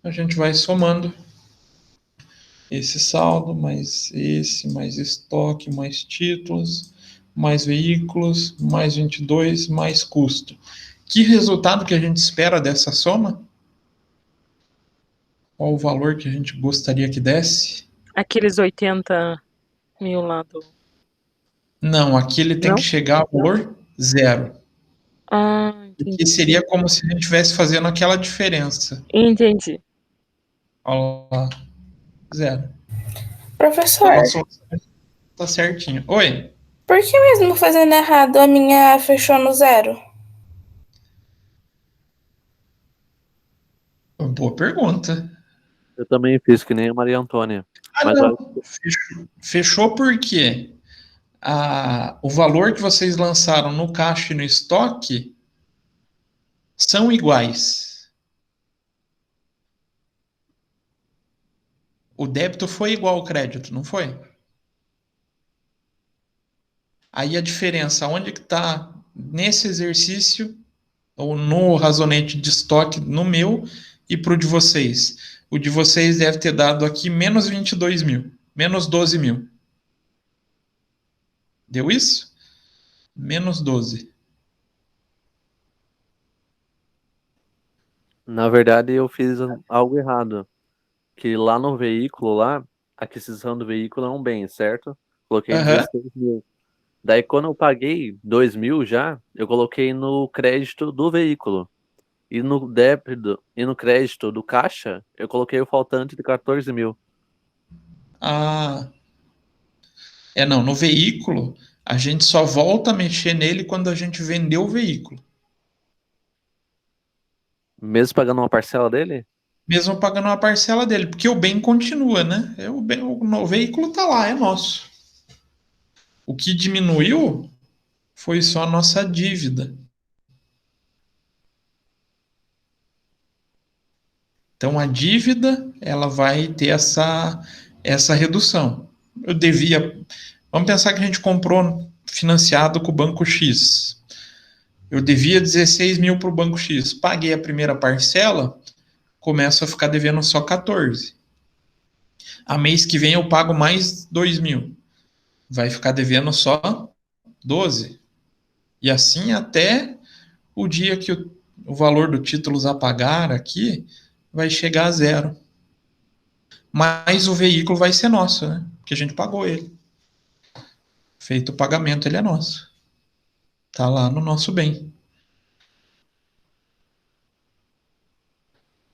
a gente vai somando esse saldo, mais esse, mais estoque, mais títulos, mais veículos, mais 22, mais custo. Que resultado que a gente espera dessa soma? Qual o valor que a gente gostaria que desse? Aqueles 80 mil lá do... Não, aqui ele tem Não? que chegar ao valor zero. Ah, Porque entendi. seria como se a gente estivesse fazendo aquela diferença. Entendi. Olha lá, zero. Professor, Então, a solução está certinho. Oi? por que mesmo fazendo errado a minha fechou no zero? Boa pergunta. Eu também fiz que nem a Maria Antônia. Ah, Mas não. Fechou por quê? O valor que vocês lançaram no caixa e no estoque são iguais. O débito foi igual ao crédito, não foi? Aí a diferença, onde que está nesse exercício, ou no razonete de estoque, no meu e para o de vocês? O de vocês deve ter dado aqui menos 22 mil, menos 12 mil. Deu isso? Menos 12. na verdade eu fiz algo errado. Que lá no veículo, lá, a aquisição do veículo é um bem, certo? Coloquei Aham. 16 mil. Daí quando eu paguei 2 mil já, eu coloquei no crédito do veículo. E no débito e no crédito do caixa, eu coloquei o faltante de 14 mil. Ah, não, no veículo, a gente só volta a mexer nele quando a gente vendeu o veículo. Mesmo pagando uma parcela dele? Mesmo pagando uma parcela dele, porque o bem continua, né? O veículo está lá, é nosso. O que diminuiu foi só a nossa dívida. Então a dívida, ela vai ter essa redução. Eu devia, vamos pensar que a gente comprou financiado com o banco X. Eu devia 16 mil para o banco X. Paguei a primeira parcela, começo a ficar devendo só 14. A mês que vem eu pago mais 2 mil. Vai ficar devendo só 12. E assim até o dia que o valor do títulos a pagar aqui vai chegar a zero. Mas o veículo vai ser nosso, né? Porque a gente pagou ele. Feito o pagamento, ele é nosso. Tá lá no nosso bem.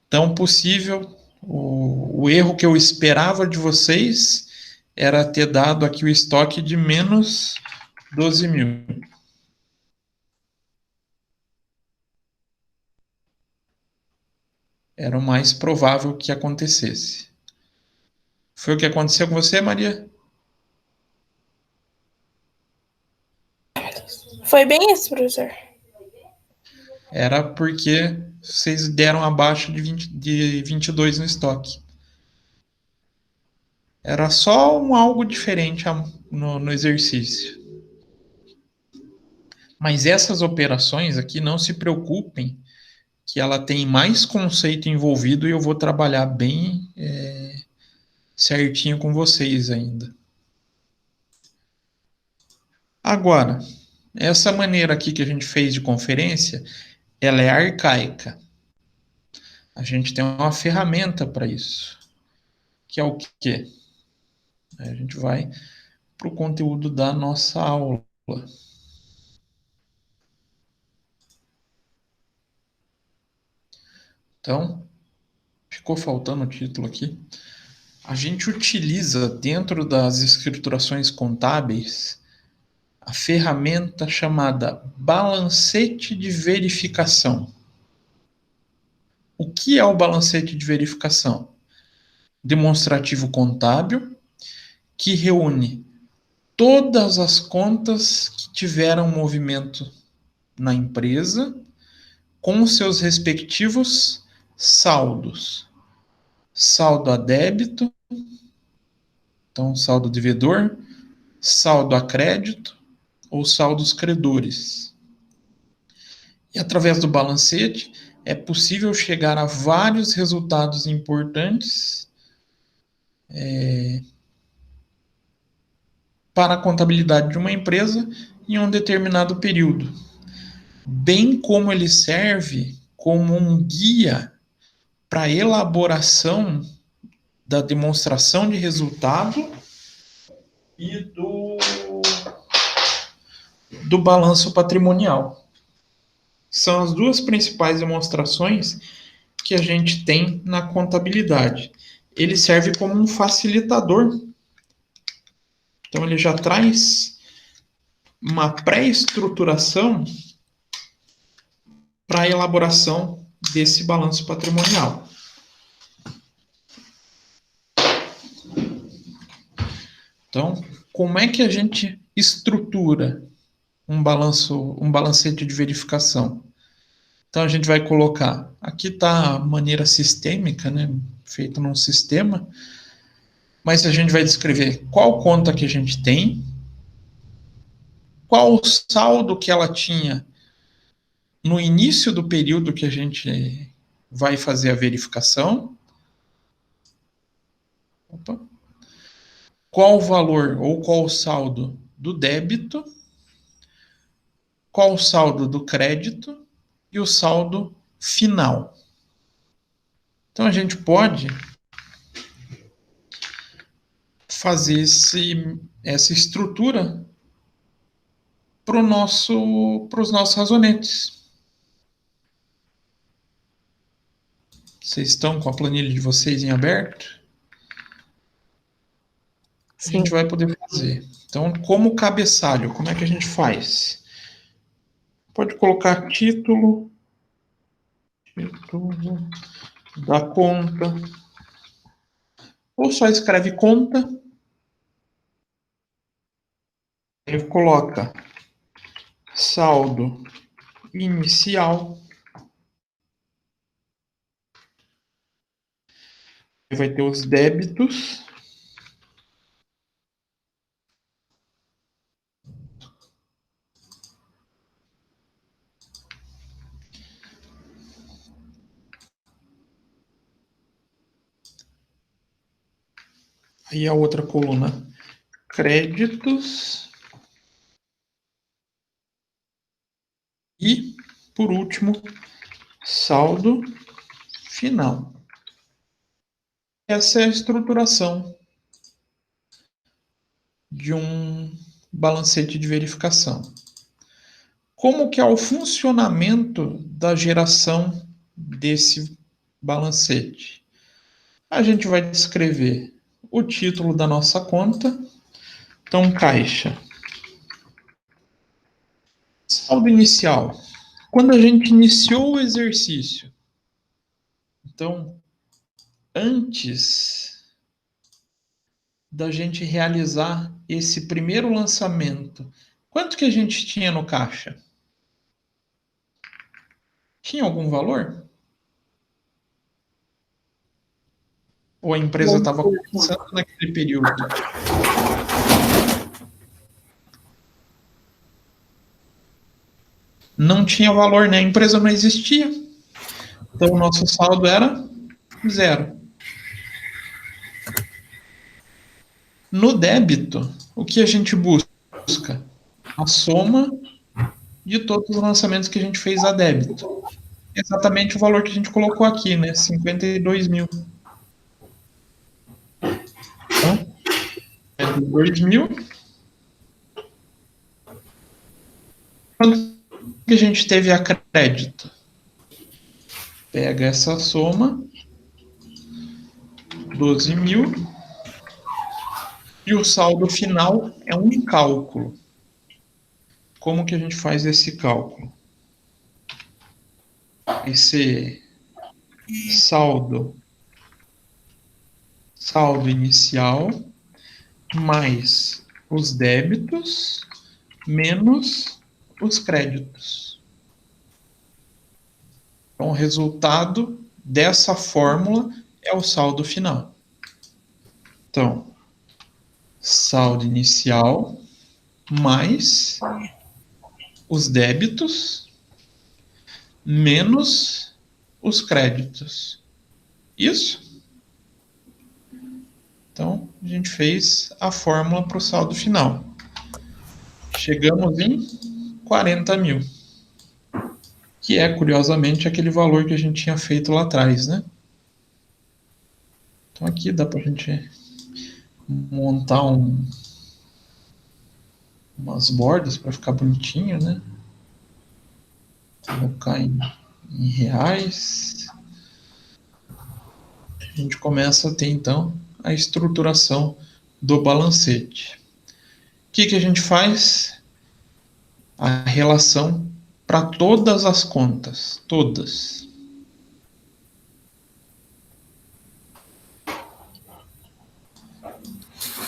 Então, possível O erro que eu esperava de vocês era ter dado aqui o estoque de menos 12 mil. Era o mais provável que acontecesse. Foi o que aconteceu com você, Maria? Foi bem isso, professor. Era porque vocês deram abaixo de 22 no estoque. Era só algo diferente no exercício. Mas essas operações aqui, não se preocupem, que ela tem mais conceito envolvido e eu vou trabalhar bem certinho com vocês ainda. Agora, essa maneira aqui que a gente fez de conferência, ela é arcaica. A gente tem uma ferramenta para isso, que é o quê? A gente vai para o conteúdo da nossa aula. Então, ficou faltando o título aqui. A gente utiliza dentro das escriturações contábeis a ferramenta chamada balancete de verificação. O que é o balancete de verificação? Demonstrativo contábil que reúne todas as contas que tiveram movimento na empresa com seus respectivos saldos. Saldo a débito, então saldo devedor, saldo a crédito ou saldos credores. E através do balancete é possível chegar a vários resultados importantes para a contabilidade de uma empresa em um determinado período, bem como ele serve como um guia para a elaboração da demonstração de resultado e do balanço patrimonial. São as duas principais demonstrações que a gente tem na contabilidade. Ele serve como um facilitador. Então, ele já traz uma pré-estruturação para a elaboração desse balanço patrimonial. Então, como é que a gente estrutura um balancete de verificação? Então, a gente vai colocar, aqui está a maneira sistêmica, né, feita num sistema, mas a gente vai descrever qual conta que a gente tem, qual o saldo que ela tinha no início do período que a gente vai fazer a verificação, qual o valor ou qual o saldo do débito, qual o saldo do crédito e o saldo final. Então, a gente pode fazer essa estrutura para os nossos razonetes. Vocês estão com a planilha de vocês em aberto? A gente vai poder fazer. Então, como cabeçalho, como é que a gente faz? Pode colocar título da conta, ou só escreve conta, e coloca saldo inicial, vai ter os débitos, aí a outra coluna, créditos, e, por último, saldo final. Essa é a estruturação de um balancete de verificação. Como que é o funcionamento da geração desse balancete? A gente vai descrever o título da nossa conta. Então, caixa. Saldo inicial. Quando a gente iniciou o exercício. Então, antes da gente realizar esse primeiro lançamento, quanto que a gente tinha no caixa? Tinha algum valor? Ou a empresa estava começando naquele período? Não tinha valor, né? A empresa não existia. Então, o nosso saldo era 0. No débito, o que a gente busca? A soma de todos os lançamentos que a gente fez a débito. Exatamente o valor que a gente colocou aqui, né? 52 mil. Então, 52 mil. Quanto que a gente teve a crédito? Pega essa soma, 12 mil, e o saldo final é um cálculo. Como que a gente faz esse cálculo? Esse saldo inicial mais os débitos menos os créditos. Então, o resultado dessa fórmula é o saldo final. Então, saldo inicial mais os débitos menos os créditos. Isso? Então, a gente fez a fórmula para o saldo final. Chegamos em 40 mil. Que é, curiosamente, aquele valor que a gente tinha feito lá atrás, né? Então, aqui dá para a gente montar umas bordas para ficar bonitinho, né? Colocar em reais. A gente começa a ter, então, a estruturação do balancete. O que a gente faz? A relação para todas as contas, todas.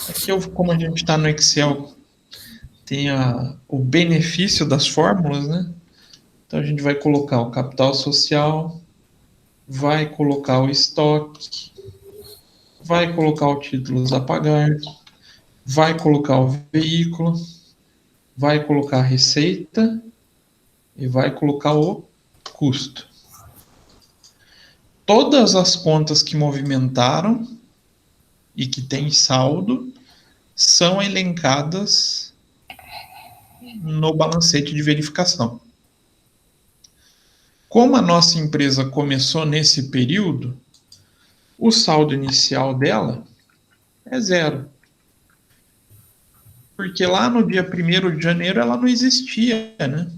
Aqui, como a gente está no Excel, tem o benefício das fórmulas, né? Então, a gente vai colocar o capital social, vai colocar o estoque, vai colocar o títulos a pagar, vai colocar o veículo, vai colocar a receita e vai colocar o custo. Todas as contas que movimentaram e que têm saldo são elencadas no balancete de verificação. Como a nossa empresa começou nesse período, o saldo inicial dela é 0. Porque lá no dia 1º de janeiro ela não existia, né?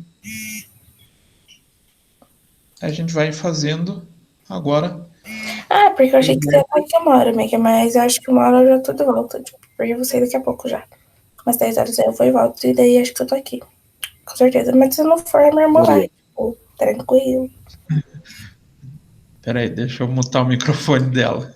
A gente vai fazendo agora. Ah, porque eu achei que você ia estar aqui uma hora, amiga, mas eu acho que uma hora eu já tudo volta, tipo, porque eu vou sair daqui a pouco já. Umas 10 horas aí eu vou e volto, e daí acho que eu tô aqui. Com certeza. Mas se não for, minha irmã vai, tipo, tranquilo. Peraí, deixa eu mutar o microfone dela.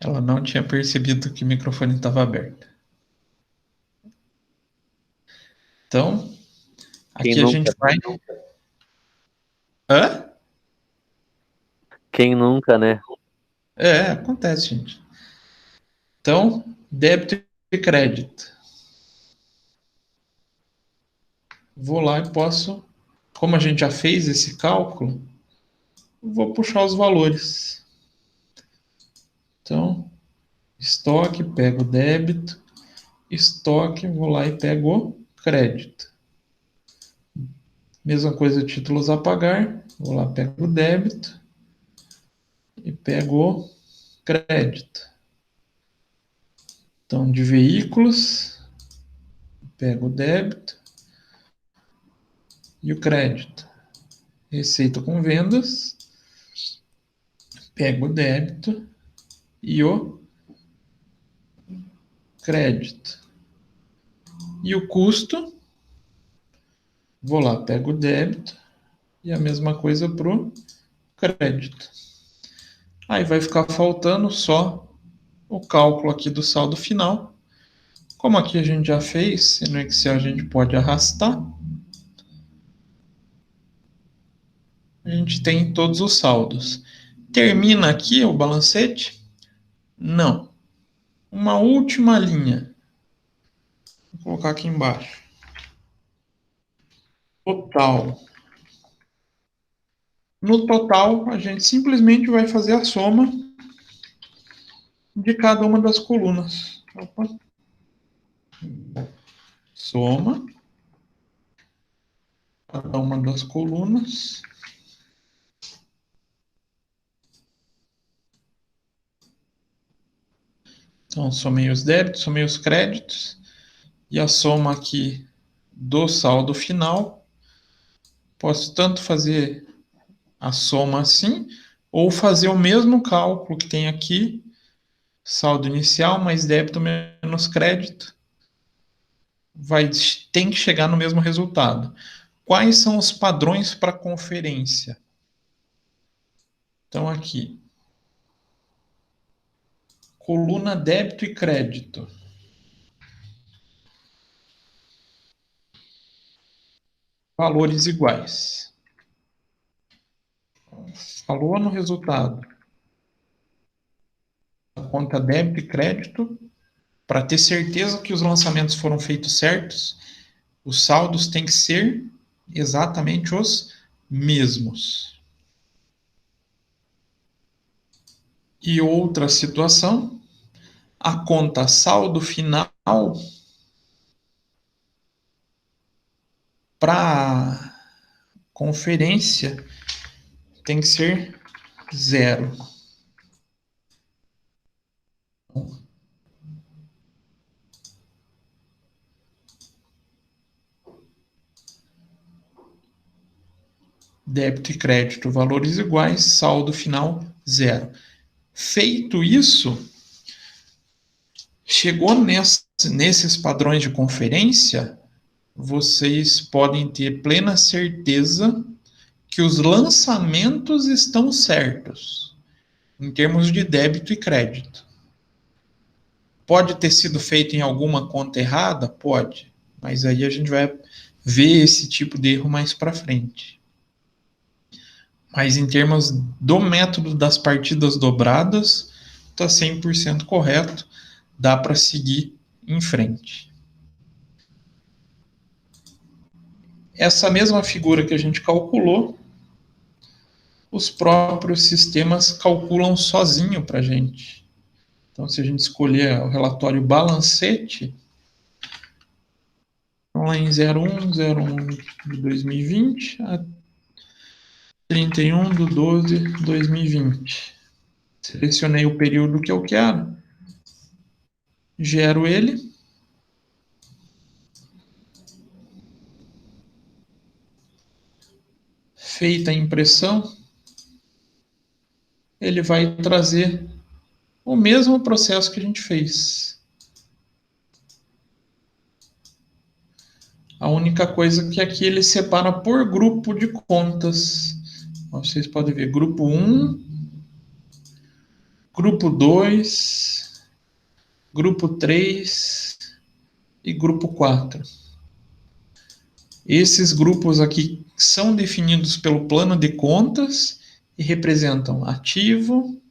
Ela não tinha percebido que o microfone estava aberto. Então, aqui a gente vai... Hã? Quem nunca, né? Acontece, gente. Então, débito e crédito. Vou lá e posso, como a gente já fez esse cálculo, vou puxar os valores. Então, estoque, pego o débito, estoque, vou lá e pego o crédito. Mesma coisa, títulos a pagar, vou lá, pego o débito e pego o crédito. Então, de veículos, Pego o débito e o crédito. Receita com vendas. Pego o débito e o crédito. E o custo, vou lá, pego o débito e a mesma coisa para o crédito. Aí vai ficar faltando só o cálculo aqui do saldo final. Como aqui a gente já fez, e no Excel a gente pode arrastar, a gente tem todos os saldos. Termina aqui o balancete? Não. Uma última linha. Vou colocar aqui embaixo. Total. No total, a gente simplesmente vai fazer a soma de cada uma das colunas. Opa. Soma cada uma das colunas. Então, somei os débitos, somei os créditos. E a soma aqui do saldo final. Posso tanto fazer a soma assim, ou fazer o mesmo cálculo que tem aqui, saldo inicial mais débito menos crédito, tem que chegar no mesmo resultado. Quais são os padrões para conferência? Então, aqui, coluna débito e crédito. Valores iguais. Falou no resultado. A conta débito e crédito, para ter certeza que os lançamentos foram feitos certos, os saldos têm que ser exatamente os mesmos. E outra situação, a conta saldo final para conferência tem que ser 0. Débito e crédito, valores iguais, saldo final 0. Feito isso, chegou nesses padrões de conferência, vocês podem ter plena certeza que os lançamentos estão certos, em termos de débito e crédito. Pode ter sido feito em alguma conta errada? Pode, mas aí a gente vai ver esse tipo de erro mais para frente. Mas em termos do método das partidas dobradas, está 100% correto, dá para seguir em frente. Essa mesma figura que a gente calculou, os próprios sistemas calculam sozinho para a gente. Então, se a gente escolher o relatório balancete, vamos lá em 01 de 2020 a 31 de 12 de 2020. Selecionei o período que eu quero, gero ele. Feita a impressão, ele vai trazer o mesmo processo que a gente fez. A única coisa que aqui ele separa por grupo de contas. Vocês podem ver grupo 1, grupo 2, grupo 3 e grupo 4. Esses grupos aqui são definidos pelo plano de contas e representam ativo,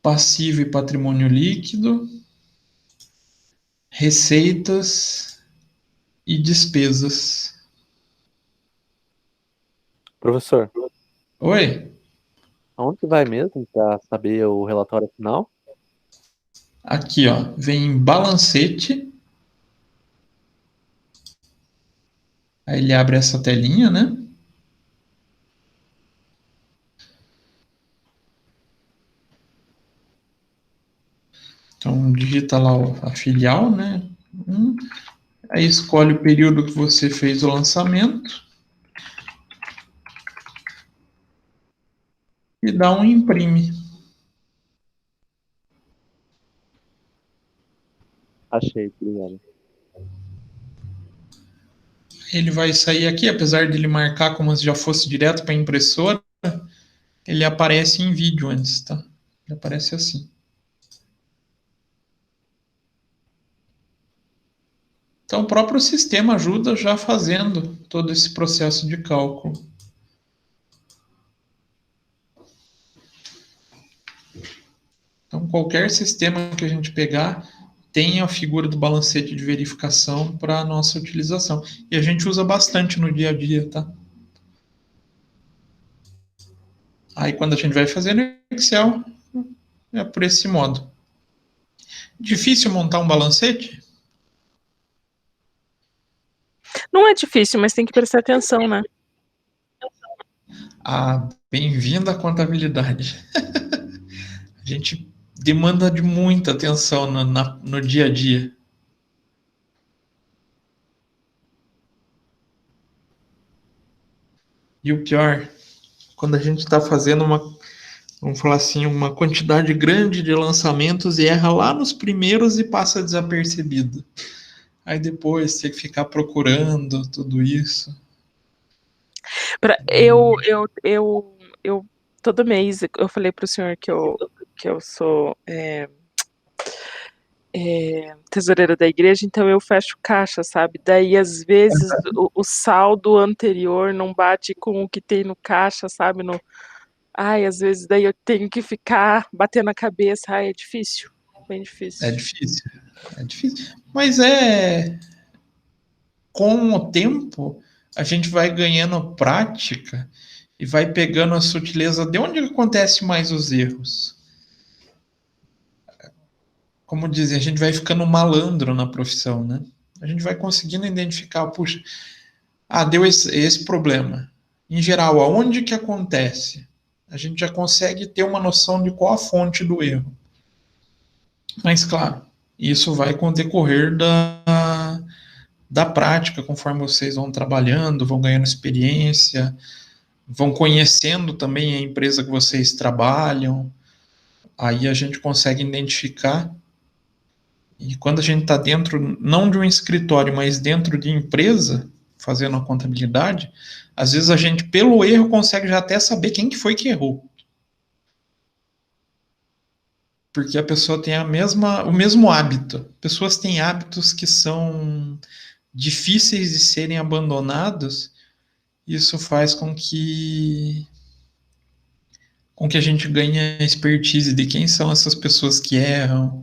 passivo e patrimônio líquido, receitas e despesas. Professor, Oi? aonde que vai mesmo para saber o relatório final? Aqui, ó, vem em balancete. Aí ele abre essa telinha, né? Então, digita lá a filial, né? Aí escolhe o período que você fez o lançamento. E dá um imprime. Achei, obrigado. Ele vai sair aqui, apesar de ele marcar como se já fosse direto para a impressora, ele aparece em vídeo antes, tá? Ele aparece assim. Então o próprio sistema ajuda já fazendo todo esse processo de cálculo. Então qualquer sistema que a gente pegar tem a figura do balancete de verificação para a nossa utilização. E a gente usa bastante no dia a dia, tá? Aí quando a gente vai fazer no Excel, é por esse modo. Difícil montar um balancete? Não é difícil, mas tem que prestar atenção, né? Ah, bem-vindo à contabilidade. A gente demanda de muita atenção no dia a dia. E o pior, quando a gente está fazendo vamos falar assim, uma quantidade grande de lançamentos e erra lá nos primeiros e passa desapercebido. Aí depois tem que ficar procurando tudo isso. Eu todo mês eu falei para o senhor que eu sou tesoureira da igreja, então eu fecho caixa, sabe? Daí às vezes o saldo anterior não bate com o que tem no caixa, sabe? Ai, às vezes daí eu tenho que ficar batendo a cabeça. Ai, é difícil, bem difícil. É difícil, é difícil. Mas com o tempo, a gente vai ganhando prática e vai pegando a sutileza de onde acontece mais os erros. Como dizem, a gente vai ficando malandro na profissão, né? A gente vai conseguindo identificar, puxa, deu esse problema. Em geral, aonde que acontece? A gente já consegue ter uma noção de qual a fonte do erro. Mas, claro, isso vai com o decorrer da prática, conforme vocês vão trabalhando, vão ganhando experiência, vão conhecendo também a empresa que vocês trabalham. Aí a gente consegue identificar. E quando a gente está dentro, não de um escritório, mas dentro de empresa, fazendo a contabilidade, às vezes a gente, pelo erro, consegue já até saber quem que foi que errou. Porque a pessoa tem o mesmo hábito. Pessoas têm hábitos que são difíceis de serem abandonados. Isso faz com que a gente ganhe a expertise de quem são essas pessoas que erram.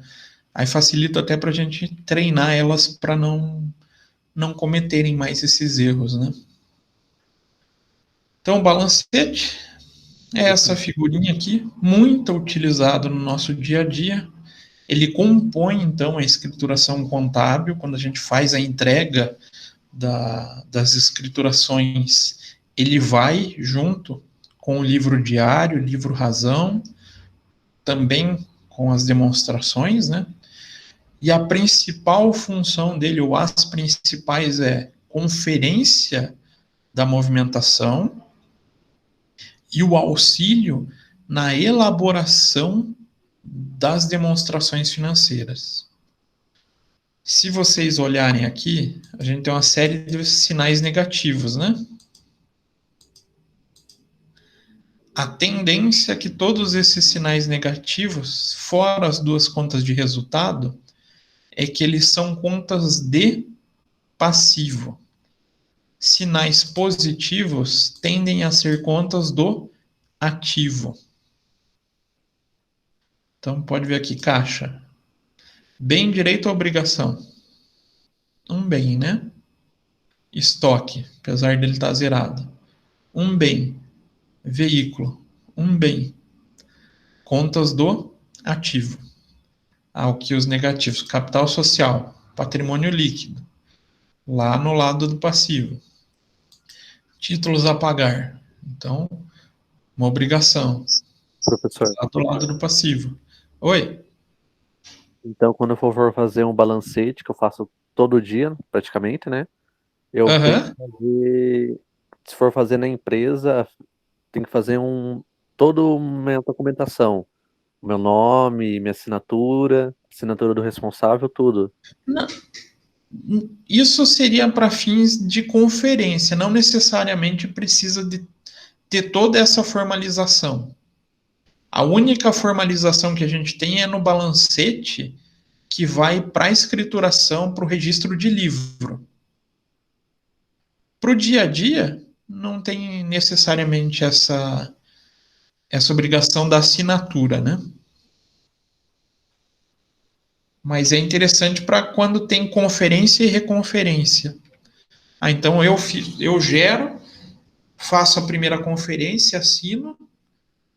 Aí facilita até para a gente treinar elas para não cometerem mais esses erros, né? Então, o balancete é essa figurinha aqui, muito utilizado no nosso dia a dia. Ele compõe, então, a escrituração contábil, quando a gente faz a entrega das escriturações, ele vai junto com o livro diário, livro razão, também com as demonstrações, né? E a principal função dele, ou as principais, é conferência da movimentação e o auxílio na elaboração das demonstrações financeiras. Se vocês olharem aqui, a gente tem uma série de sinais negativos, né? A tendência é que todos esses sinais negativos, fora as duas contas de resultado, é que eles são contas de passivo. Sinais positivos tendem a ser contas do ativo. Então, pode ver aqui, caixa. Bem, direito ou obrigação? Um bem, né? Estoque, apesar dele estar zerado. Um bem. Veículo. Um bem. Contas do ativo. O que os negativos? Capital social. Patrimônio líquido. Lá no lado do passivo. Títulos a pagar. Então, uma obrigação. Professor, Lá do lado do passivo. Oi? então quando eu for fazer um balancete, que eu faço todo dia, praticamente, né? Eu tenho que fazer, se for fazer na empresa, tem que fazer toda uma documentação. Meu nome, minha assinatura do responsável, tudo. Não, isso seria para fins de conferência, não necessariamente precisa de ter toda essa formalização. A única formalização que a gente tem é no balancete, que vai para a escrituração, para o registro de livro. Para o dia a dia, não tem necessariamente essa obrigação da assinatura, né? Mas é interessante para quando tem conferência e reconferência. Então eu gero, faço a primeira conferência, assino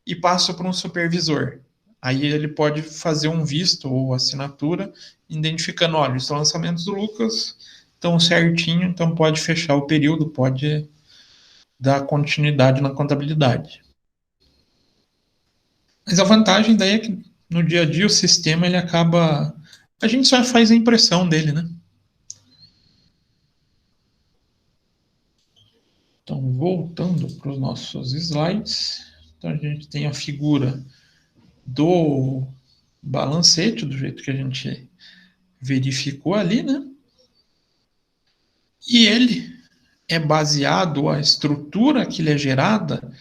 e passo para um supervisor. Aí ele pode fazer um visto ou assinatura, identificando, olha, os lançamentos do Lucas estão certinho, então pode fechar o período, pode dar continuidade na contabilidade. Mas a vantagem daí é que no dia a dia o sistema ele acaba... A gente só faz a impressão dele, né? Então, voltando para os nossos slides, então a gente tem a figura do balancete, do jeito que a gente verificou ali, né? E ele é baseado, a estrutura que ele é gerada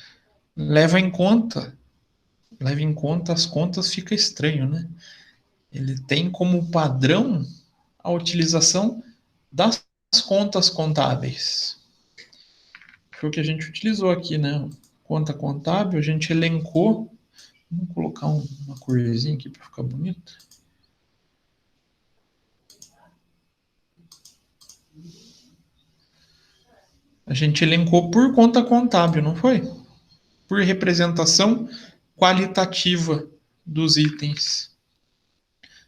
leva em conta as contas, fica estranho, né? Ele tem como padrão a utilização das contas contábeis. Foi o que a gente utilizou aqui, né? Conta contábil, a gente elencou. Vamos colocar uma corzinha aqui para ficar bonito. A gente elencou por conta contábil, não foi? Por representação qualitativa dos itens.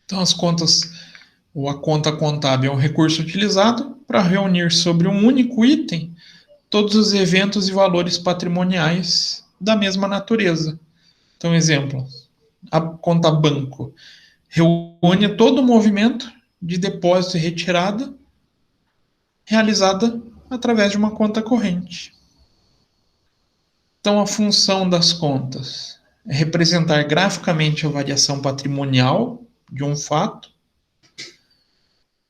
Então, as contas, ou a conta contábil é um recurso utilizado para reunir sobre um único item todos os eventos e valores patrimoniais da mesma natureza. Então, exemplo, a conta banco reúne todo o movimento de depósito e retirada realizada através de uma conta corrente. Então, a função das contas é representar graficamente a variação patrimonial de um fato.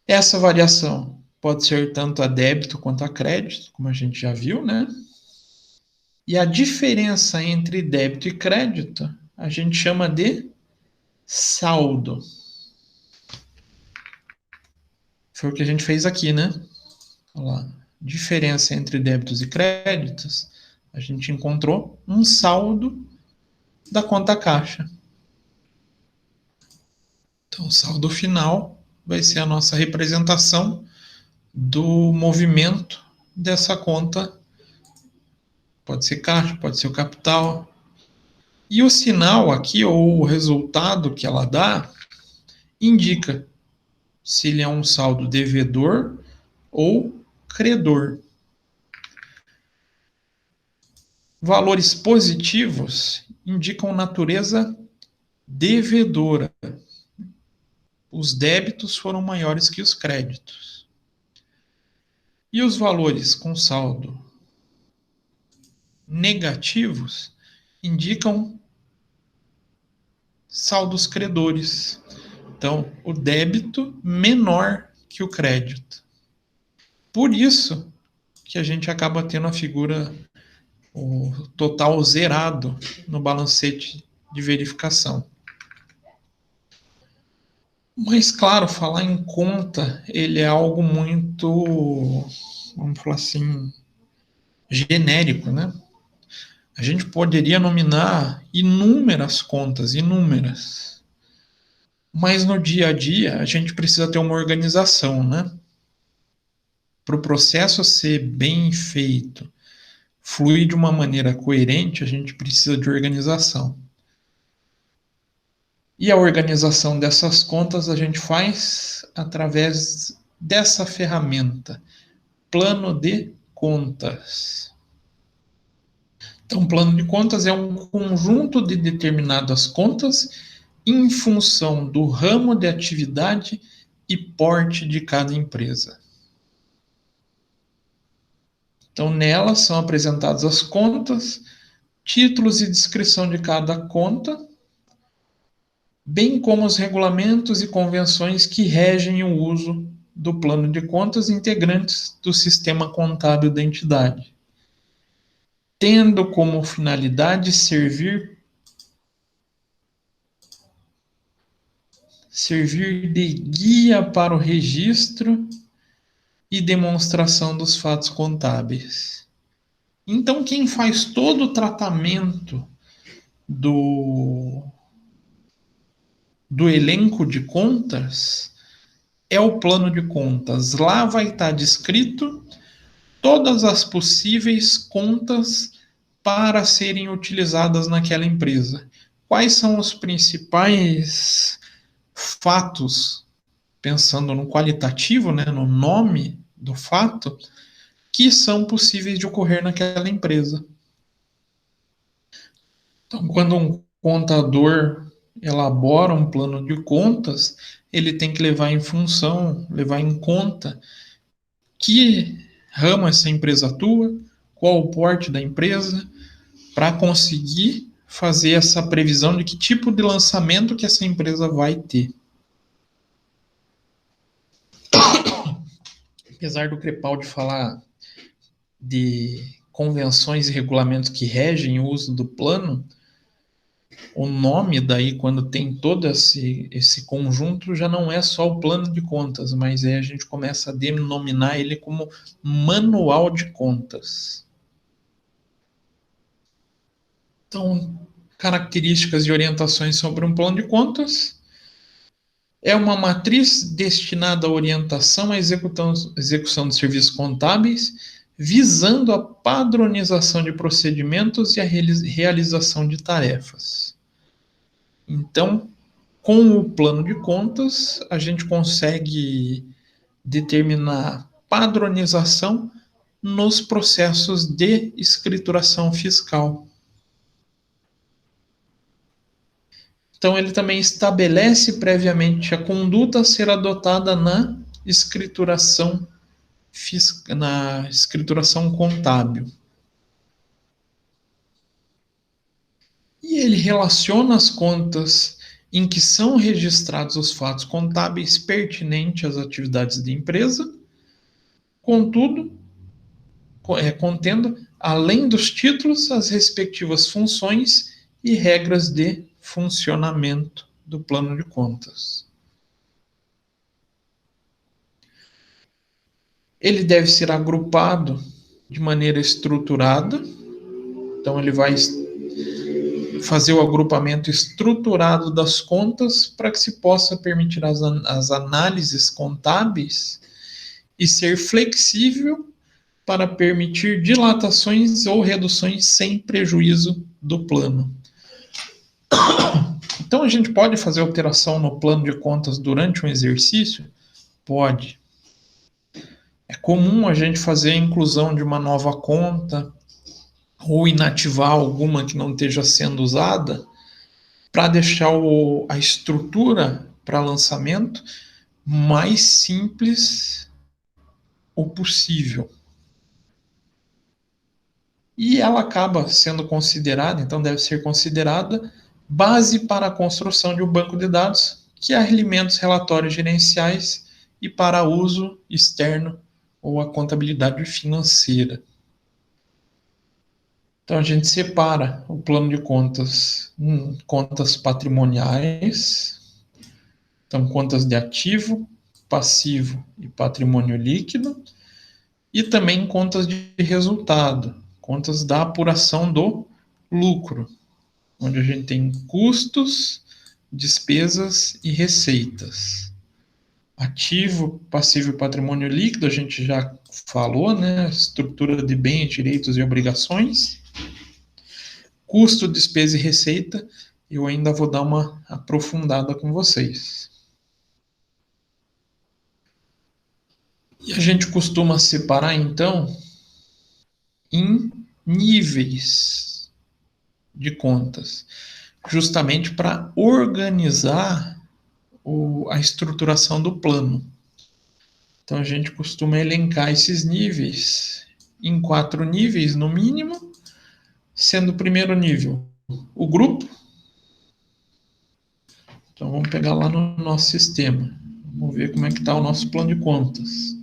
Essa variação pode ser tanto a débito quanto a crédito, como a gente já viu, né? E a diferença entre débito e crédito a gente chama de saldo. Foi o que a gente fez aqui, né? Olha lá. Diferença entre débitos e créditos, a gente encontrou um saldo da conta caixa. Então, o saldo final vai ser a nossa representação do movimento dessa conta. Pode ser caixa, pode ser o capital. E o sinal aqui, ou o resultado que ela dá, indica se ele é um saldo devedor ou credor. Valores positivos indicam natureza devedora. Os débitos foram maiores que os créditos. E os valores com saldo negativos indicam saldos credores. Então, o débito menor que o crédito. Por isso que a gente acaba tendo a figura, o total zerado no balancete de verificação. Mas, claro, falar em conta, ele é algo muito, vamos falar assim, genérico, né? A gente poderia nominar inúmeras contas, inúmeras. Mas no dia a dia, a gente precisa ter uma organização, né? Para o processo ser bem feito, fluir de uma maneira coerente, a gente precisa de organização. E a organização dessas contas a gente faz através dessa ferramenta, plano de contas. Então, plano de contas é um conjunto de determinadas contas em função do ramo de atividade e porte de cada empresa. Então, nela são apresentadas as contas, títulos e descrição de cada conta, bem como os regulamentos e convenções que regem o uso do plano de contas integrantes do sistema contábil da entidade, tendo como finalidade servir de guia para o registro e demonstração dos fatos contábeis. Então, quem faz todo o tratamento do elenco de contas é o plano de contas. Lá vai estar descrito todas as possíveis contas para serem utilizadas naquela empresa. Quais são os principais fatos, pensando no qualitativo, né, no nome do fato, que são possíveis de ocorrer naquela empresa. Então, quando um contador elabora um plano de contas, ele tem que levar em conta que ramo essa empresa atua, qual o porte da empresa, para conseguir fazer essa previsão de que tipo de lançamento que essa empresa vai ter. Apesar do Crepaldi falar de convenções e regulamentos que regem o uso do plano, o nome daí, quando tem todo esse conjunto, já não é só o plano de contas, mas a gente começa a denominar ele como manual de contas. Então, características e orientações sobre um plano de contas. É uma matriz destinada à orientação à execução de serviços contábeis, visando a padronização de procedimentos e a realização de tarefas. Então, com o plano de contas, a gente consegue determinar padronização nos processos de escrituração fiscal. Então, ele também estabelece previamente a conduta a ser adotada na escrituração contábil. E ele relaciona as contas em que são registrados os fatos contábeis pertinentes às atividades da empresa, contendo, além dos títulos, as respectivas funções e regras de funcionamento do plano de contas. Ele deve ser agrupado de maneira estruturada, então ele vai fazer o agrupamento estruturado das contas para que se possa permitir as análises contábeis e ser flexível para permitir dilatações ou reduções sem prejuízo do plano. Então, a gente pode fazer alteração no plano de contas durante um exercício? Pode. É comum a gente fazer a inclusão de uma nova conta ou inativar alguma que não esteja sendo usada para deixar a estrutura para lançamento mais simples o possível. E ela acaba sendo considerada, então deve ser considerada, base para a construção de um banco de dados que alimenta os relatórios gerenciais e para uso externo ou a contabilidade financeira. Então a gente separa o plano de contas em contas patrimoniais, então contas de ativo, passivo e patrimônio líquido, e também contas de resultado, contas da apuração do lucro, onde a gente tem custos, despesas e receitas. Ativo, passivo e patrimônio líquido, a gente já falou, né? Estrutura de bens, direitos e obrigações. Custo, despesa e receita, eu ainda vou dar uma aprofundada com vocês. E a gente costuma separar, então, em níveis de contas, justamente para organizar a estruturação do plano. Então, a gente costuma elencar esses níveis em 4 níveis, no mínimo, sendo o primeiro nível o grupo. Então, vamos pegar lá no nosso sistema. Vamos ver como é que está o nosso plano de contas.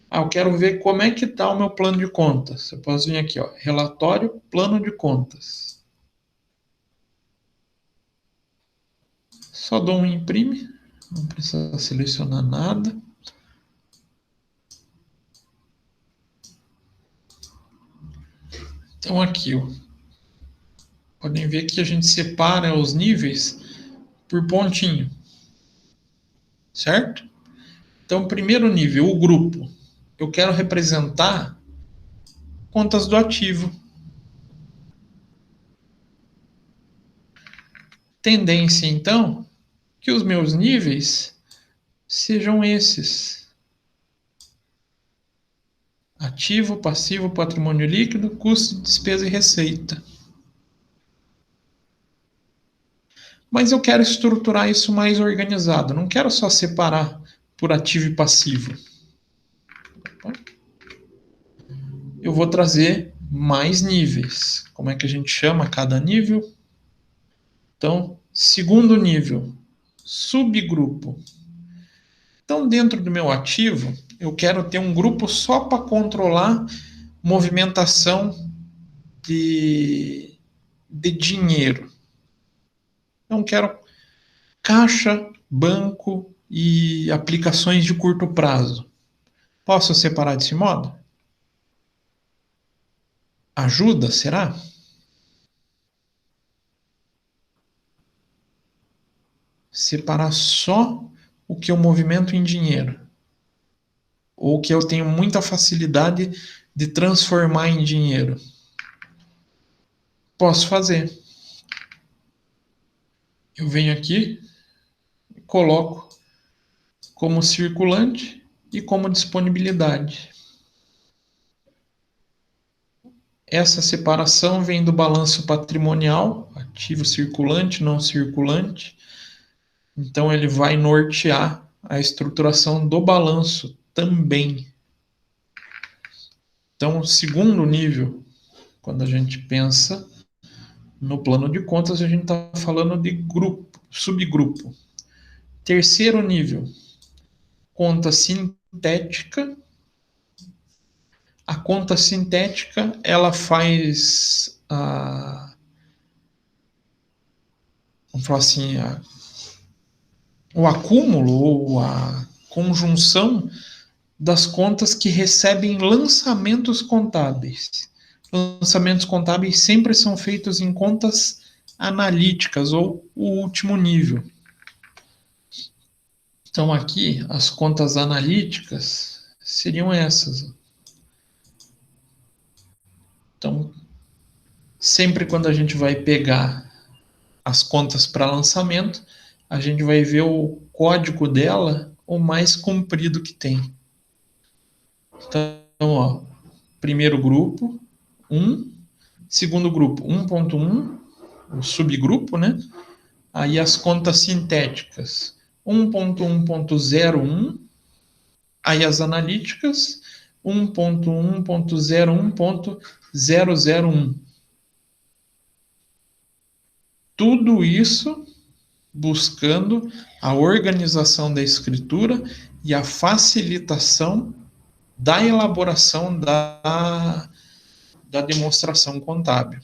Eu quero ver como é que está o meu plano de contas. Eu posso vir aqui, ó, relatório, plano de contas. Só dou um imprime, não precisa selecionar nada. Então aqui, ó, podem ver que a gente separa os níveis por pontinho, certo? Então, primeiro nível, o grupo. Eu quero representar contas do ativo. Tendência, então, que os meus níveis sejam esses. Ativo, passivo, patrimônio líquido, custo, despesa e receita. Mas eu quero estruturar isso mais organizado. Não quero só separar por ativo e passivo. Eu vou trazer mais níveis. Como é que a gente chama cada nível? Então, segundo nível, subgrupo. Então, dentro do meu ativo, eu quero ter um grupo só para controlar movimentação de dinheiro. Então, quero caixa, banco e aplicações de curto prazo. Posso separar desse modo? Ajuda, será? Separar só o que eu movimento em dinheiro. Ou que eu tenho muita facilidade de transformar em dinheiro. Posso fazer. Eu venho aqui, coloco como circulante e como disponibilidade. Essa separação vem do balanço patrimonial, ativo circulante, não circulante. Então, ele vai nortear a estruturação do balanço também. Então, segundo nível, quando a gente pensa no plano de contas, a gente está falando de grupo, subgrupo. Terceiro nível, conta sintética. A conta sintética, ela faz vamos falar assim, o acúmulo ou a conjunção das contas que recebem lançamentos contábeis. Lançamentos contábeis sempre são feitos em contas analíticas ou o último nível. Então aqui as contas analíticas seriam essas. Então, sempre quando a gente vai pegar as contas para lançamento, a gente vai ver o código dela, o mais comprido que tem. Então, ó, primeiro grupo, 1, segundo grupo, 1.1, o subgrupo, né? Aí as contas sintéticas, 1.1.01, aí as analíticas, 1.1.01.001. Tudo isso buscando a organização da escritura e a facilitação da elaboração da demonstração contábil.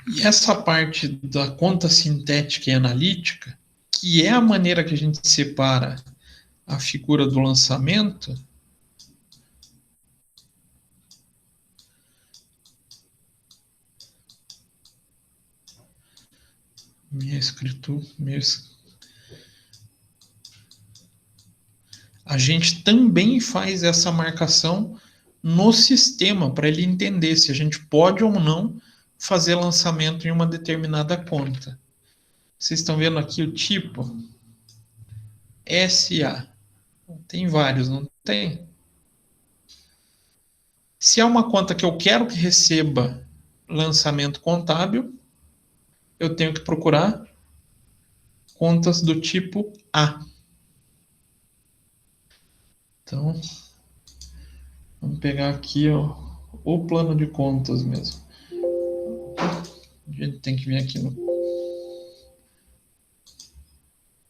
E essa parte da conta sintética e analítica, que é a maneira que a gente separa a figura do lançamento, a gente também faz essa marcação no sistema para ele entender se a gente pode ou não fazer lançamento em uma determinada conta. Vocês estão vendo aqui o tipo SA. Tem vários, não tem? Se é uma conta que eu quero que receba lançamento contábil, eu tenho que procurar contas do tipo A. Então, vamos pegar aqui o plano de contas mesmo. A gente tem que vir aqui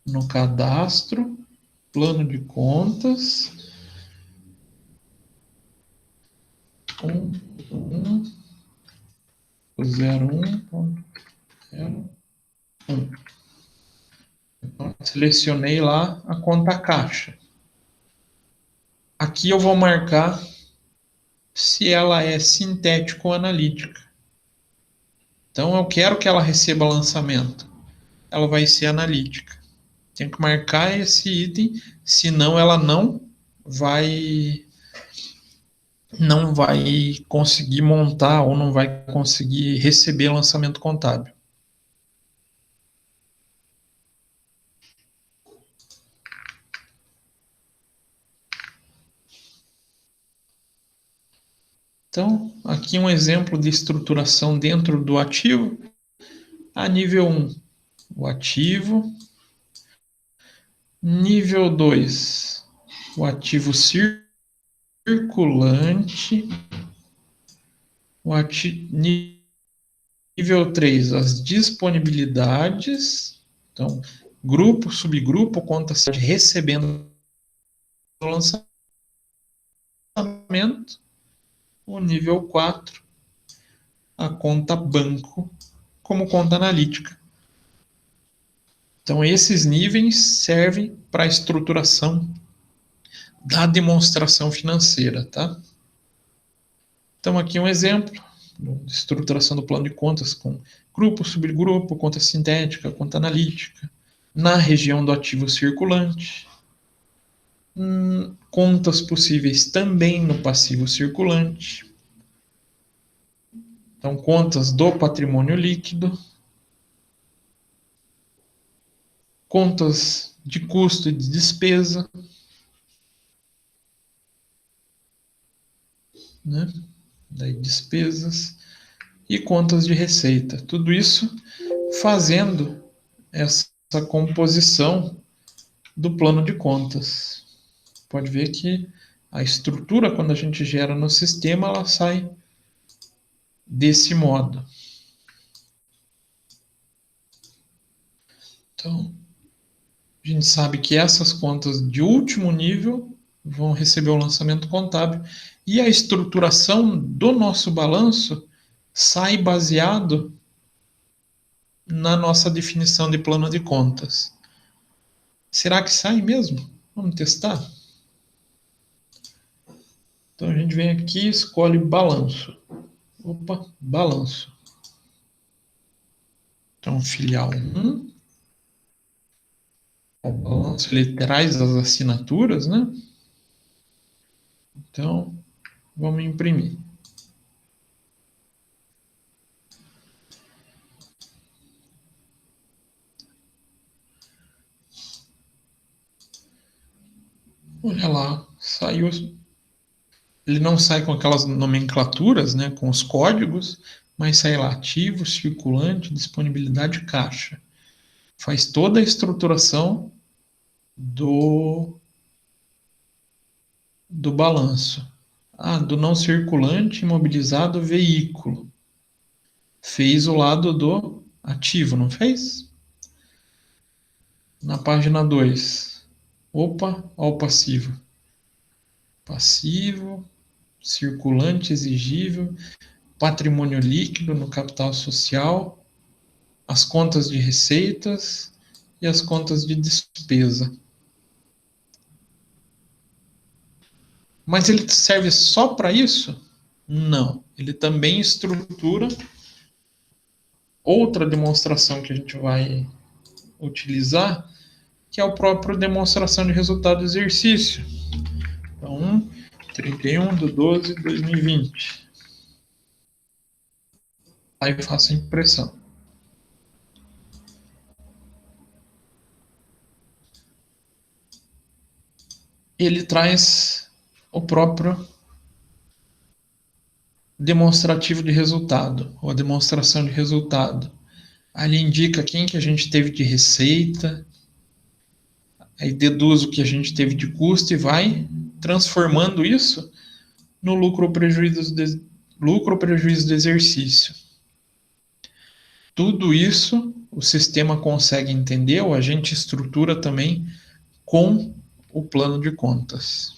no cadastro, plano de contas, 01.01. Então, selecionei lá a conta caixa. Aqui eu vou marcar se ela é sintético ou analítica. Então, eu quero que ela receba lançamento. Ela vai ser analítica. Tenho que marcar esse item, senão ela não vai conseguir montar ou não vai conseguir receber lançamento contábil. Então, aqui um exemplo de estruturação dentro do ativo. A nível 1, o ativo. Nível 2, o ativo circulante. Nível 3, as disponibilidades. Então, grupo, subgrupo, conta recebendo o lançamento. O nível 4, a conta banco como conta analítica. Então, esses níveis servem para a estruturação da demonstração financeira, tá? Então, aqui um exemplo de estruturação do plano de contas com grupo, subgrupo, conta sintética, conta analítica, na região do ativo circulante, contas possíveis também no passivo circulante. Então, contas do patrimônio líquido, contas de custo e de despesa, né? Daí despesas e contas de receita. Tudo isso fazendo essa composição do plano de contas. Pode ver que a estrutura, quando a gente gera no sistema, ela sai desse modo. Então, a gente sabe que essas contas de último nível vão receber o lançamento contábil e a estruturação do nosso balanço sai baseado na nossa definição de plano de contas. Será que sai mesmo? Vamos testar? Então a gente vem aqui e escolhe balanço. Opa, balanço. Então, filial 1. O balanço ele traz as assinaturas, né? Então, vamos imprimir. Olha lá, saiu. Ele não sai com aquelas nomenclaturas, né, com os códigos, mas sai lá ativo, circulante, disponibilidade, caixa. Faz toda a estruturação do balanço. Do não circulante, imobilizado, veículo. Fez o lado do ativo, não fez? Na página 2. Opa, ó o passivo. Passivo, circulante exigível, patrimônio líquido no capital social, as contas de receitas e as contas de despesa. Mas ele serve só para isso? Não. Ele também estrutura outra demonstração que a gente vai utilizar, que é o próprio demonstração de resultado do exercício. Então, 31/12/2020. Aí eu faço a impressão. Ele traz o próprio demonstrativo de resultado, ou a demonstração de resultado. Ali indica quem que a gente teve de receita, aí deduz o que a gente teve de custo e vai transformando isso no lucro ou prejuízo do exercício. Tudo isso o sistema consegue entender, ou a gente estrutura também com o plano de contas.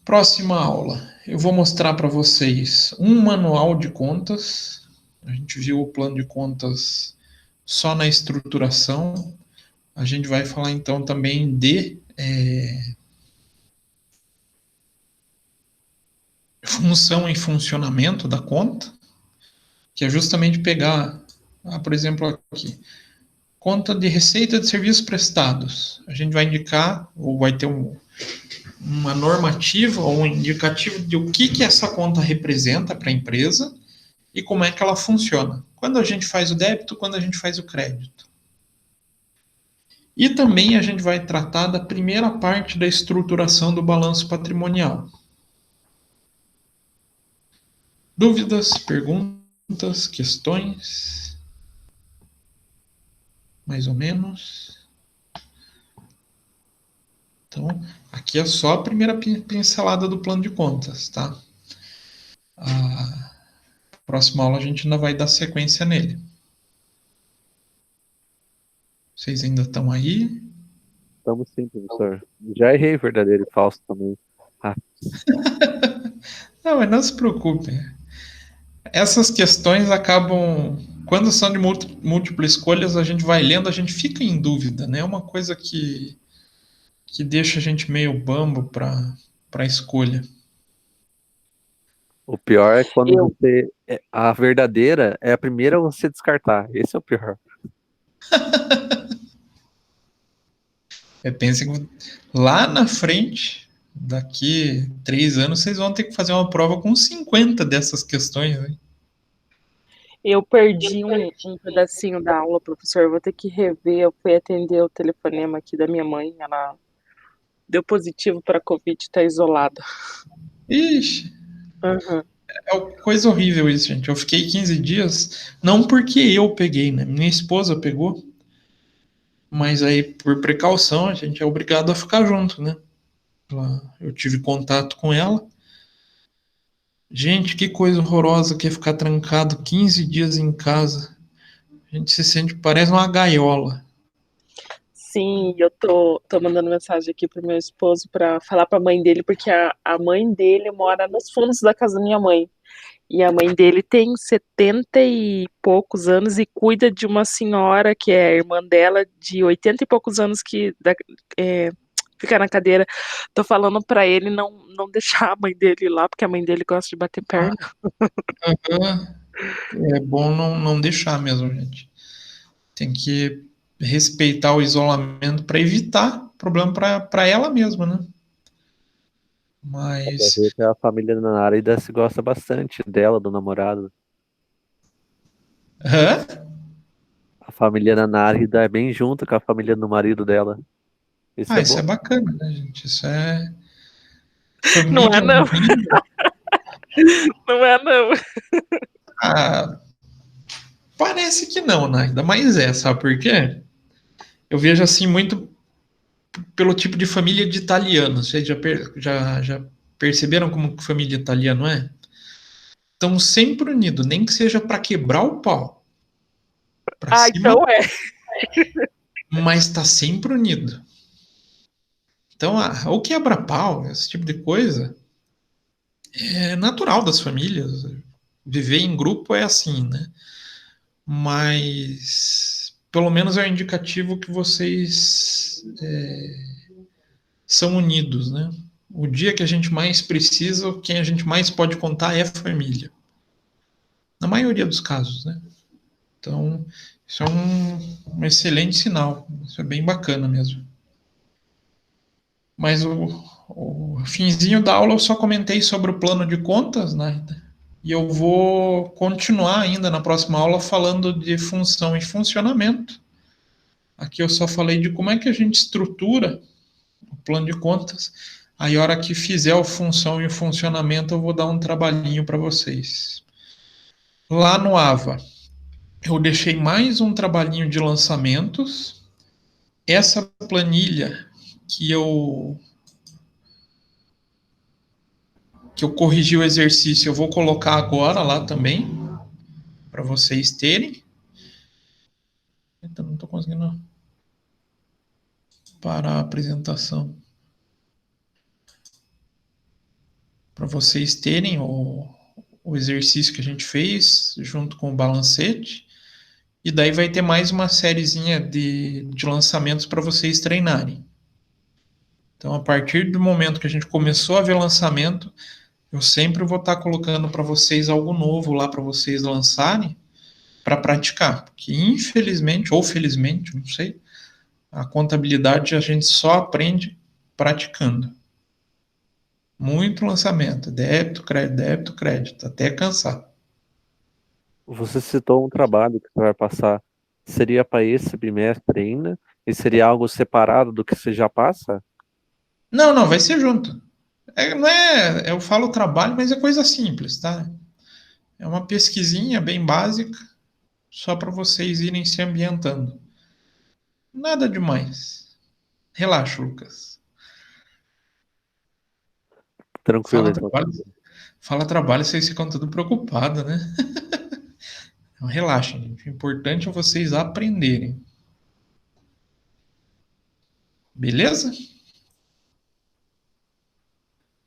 Próxima aula, eu vou mostrar para vocês um manual de contas. A gente viu o plano de contas só na estruturação. A gente vai falar então também de função e funcionamento da conta, que é justamente pegar, por exemplo, aqui, conta de receita de serviços prestados. A gente vai indicar, ou vai ter uma normativa ou um indicativo de o que essa conta representa para a empresa e como é que ela funciona. Quando a gente faz o débito, quando a gente faz o crédito. E também a gente vai tratar da primeira parte da estruturação do balanço patrimonial. Dúvidas, perguntas, questões? Mais ou menos. Então, aqui é só a primeira pincelada do plano de contas, tá? A próxima aula a gente ainda vai dar sequência nele. Vocês ainda estão aí? Estamos sim, professor. Já errei verdadeiro e falso também. Não, mas não se preocupe. Essas questões acabam, quando são de múltiplas escolhas, a gente vai lendo, a gente fica em dúvida, né? É uma coisa que deixa a gente meio bambo para a escolha. O pior é quando a verdadeira é a primeira a você descartar. Esse é o pior. Pensa que lá na frente, daqui 3 anos, vocês vão ter que fazer uma prova com 50 dessas questões, né? Eu perdi um pedacinho da aula, professor. Eu vou ter que rever. Eu fui atender o telefonema aqui da minha mãe. Ela deu positivo para Covid, está isolada. Ixi, Uhum. é uma coisa horrível isso, gente. Eu fiquei 15 dias, não porque eu peguei, né? Minha esposa pegou, mas aí, por precaução, a gente é obrigado a ficar junto, né? Eu tive contato com ela. Gente, que coisa horrorosa que é ficar trancado 15 dias em casa. A gente se sente, parece uma gaiola. Sim, eu tô mandando mensagem aqui pro meu esposo para falar para a mãe dele, porque a mãe dele mora nos fundos da casa da minha mãe. E a mãe dele tem 70 e poucos anos e cuida de uma senhora que é irmã dela, de 80 e poucos anos, que fica na cadeira. Tô falando para ele não deixar a mãe dele ir lá, porque a mãe dele gosta de bater perna. É bom não deixar mesmo, gente. Tem que respeitar o isolamento para evitar problema para ela mesma, né? Mas A família da Narida se gosta bastante dela, do namorado. hã? A família da Narida é bem junto com a família do marido dela. Isso é Isso bom. é bacana, né, gente? Isso é Não é família não. unida. Não é não. Ah, parece que não, né? Ainda mais sabe por quê? Eu vejo assim muito pelo tipo de família de italianos. Vocês já perceberam como que família italiana é? Estão sempre unidos, nem que seja para quebrar o pau. Pra cima, Então é. mas está sempre unido. Então, o quebra-pau, esse tipo de coisa, é natural das famílias. Viver em grupo é assim, né? Mas pelo menos é um indicativo que vocês são unidos, né? O dia que a gente mais precisa, quem a gente mais pode contar é a família. Na maioria dos casos, né? Então, isso é um excelente sinal. Isso é bem bacana mesmo. Mas o finzinho da aula eu só comentei sobre o plano de contas, né? E eu vou continuar ainda na próxima aula falando de função e funcionamento. Aqui eu só falei de como é que a gente estrutura o plano de contas. Aí, a hora que fizer a função e o funcionamento, eu vou dar um trabalhinho para vocês. Lá no AVA, eu deixei mais um trabalhinho de lançamentos. Essa planilha que eu corrigi o exercício, eu vou colocar agora lá também, para vocês terem. Então, não estou conseguindo parar a apresentação. Para vocês terem o exercício que a gente fez junto com o balancete. E daí vai ter mais uma sériezinha de lançamentos para vocês treinarem. Então, a partir do momento que a gente começou a ver lançamento, eu sempre vou estar colocando para vocês algo novo lá para vocês lançarem, para praticar. Porque, infelizmente, ou felizmente, não sei, a contabilidade a gente só aprende praticando. Muito lançamento, débito, crédito, até cansar. Você citou um trabalho que você vai passar. Seria para esse bimestre ainda? E seria algo separado do que você já passa? Não, não, vai ser junto. Não é, eu falo trabalho, mas é coisa simples, tá? É uma pesquisinha bem básica, só para vocês irem se ambientando. Nada demais. Relaxa, Lucas. Tranquilo, Fala então. trabalho, fala trabalho, vocês ficam tudo preocupados, né? Então, relaxem, gente. O importante é vocês aprenderem. Beleza?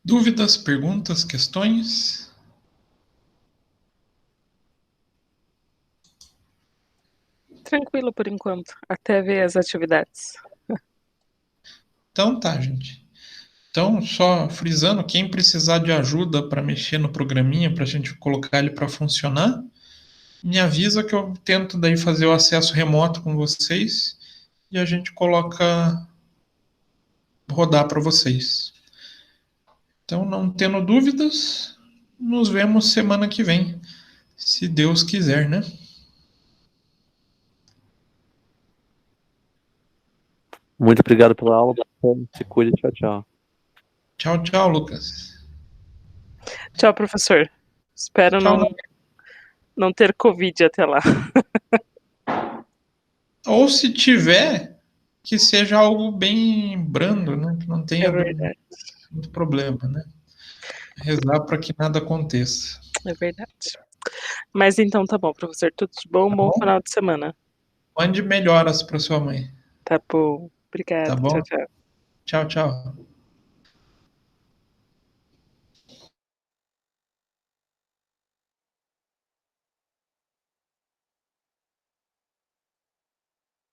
Dúvidas, perguntas, questões? Tranquilo por enquanto, até ver as atividades. Então tá, gente. Então, só frisando, quem precisar de ajuda para mexer no programinha, para a gente colocar ele para funcionar, me avisa que eu tento daí fazer o acesso remoto com vocês e a gente coloca rodar para vocês. Então, não tendo dúvidas, nos vemos semana que vem, se Deus quiser, né? Muito obrigado pela aula. Se cuide. Tchau, tchau. Tchau, tchau, Lucas. Tchau, professor. Espero Tchau, não ter Covid até lá. ou se tiver, que seja algo bem brando, né? Que não É tenha verdade, muito problema, né? Rezar para que nada aconteça. é verdade. Mas então tá bom, professor. Tudo de bom, Tá bom bom? final de semana. Mande melhoras para sua mãe. Tá bom. Tá Obrigada. Tchau, bom? tchau. Tchau, tchau.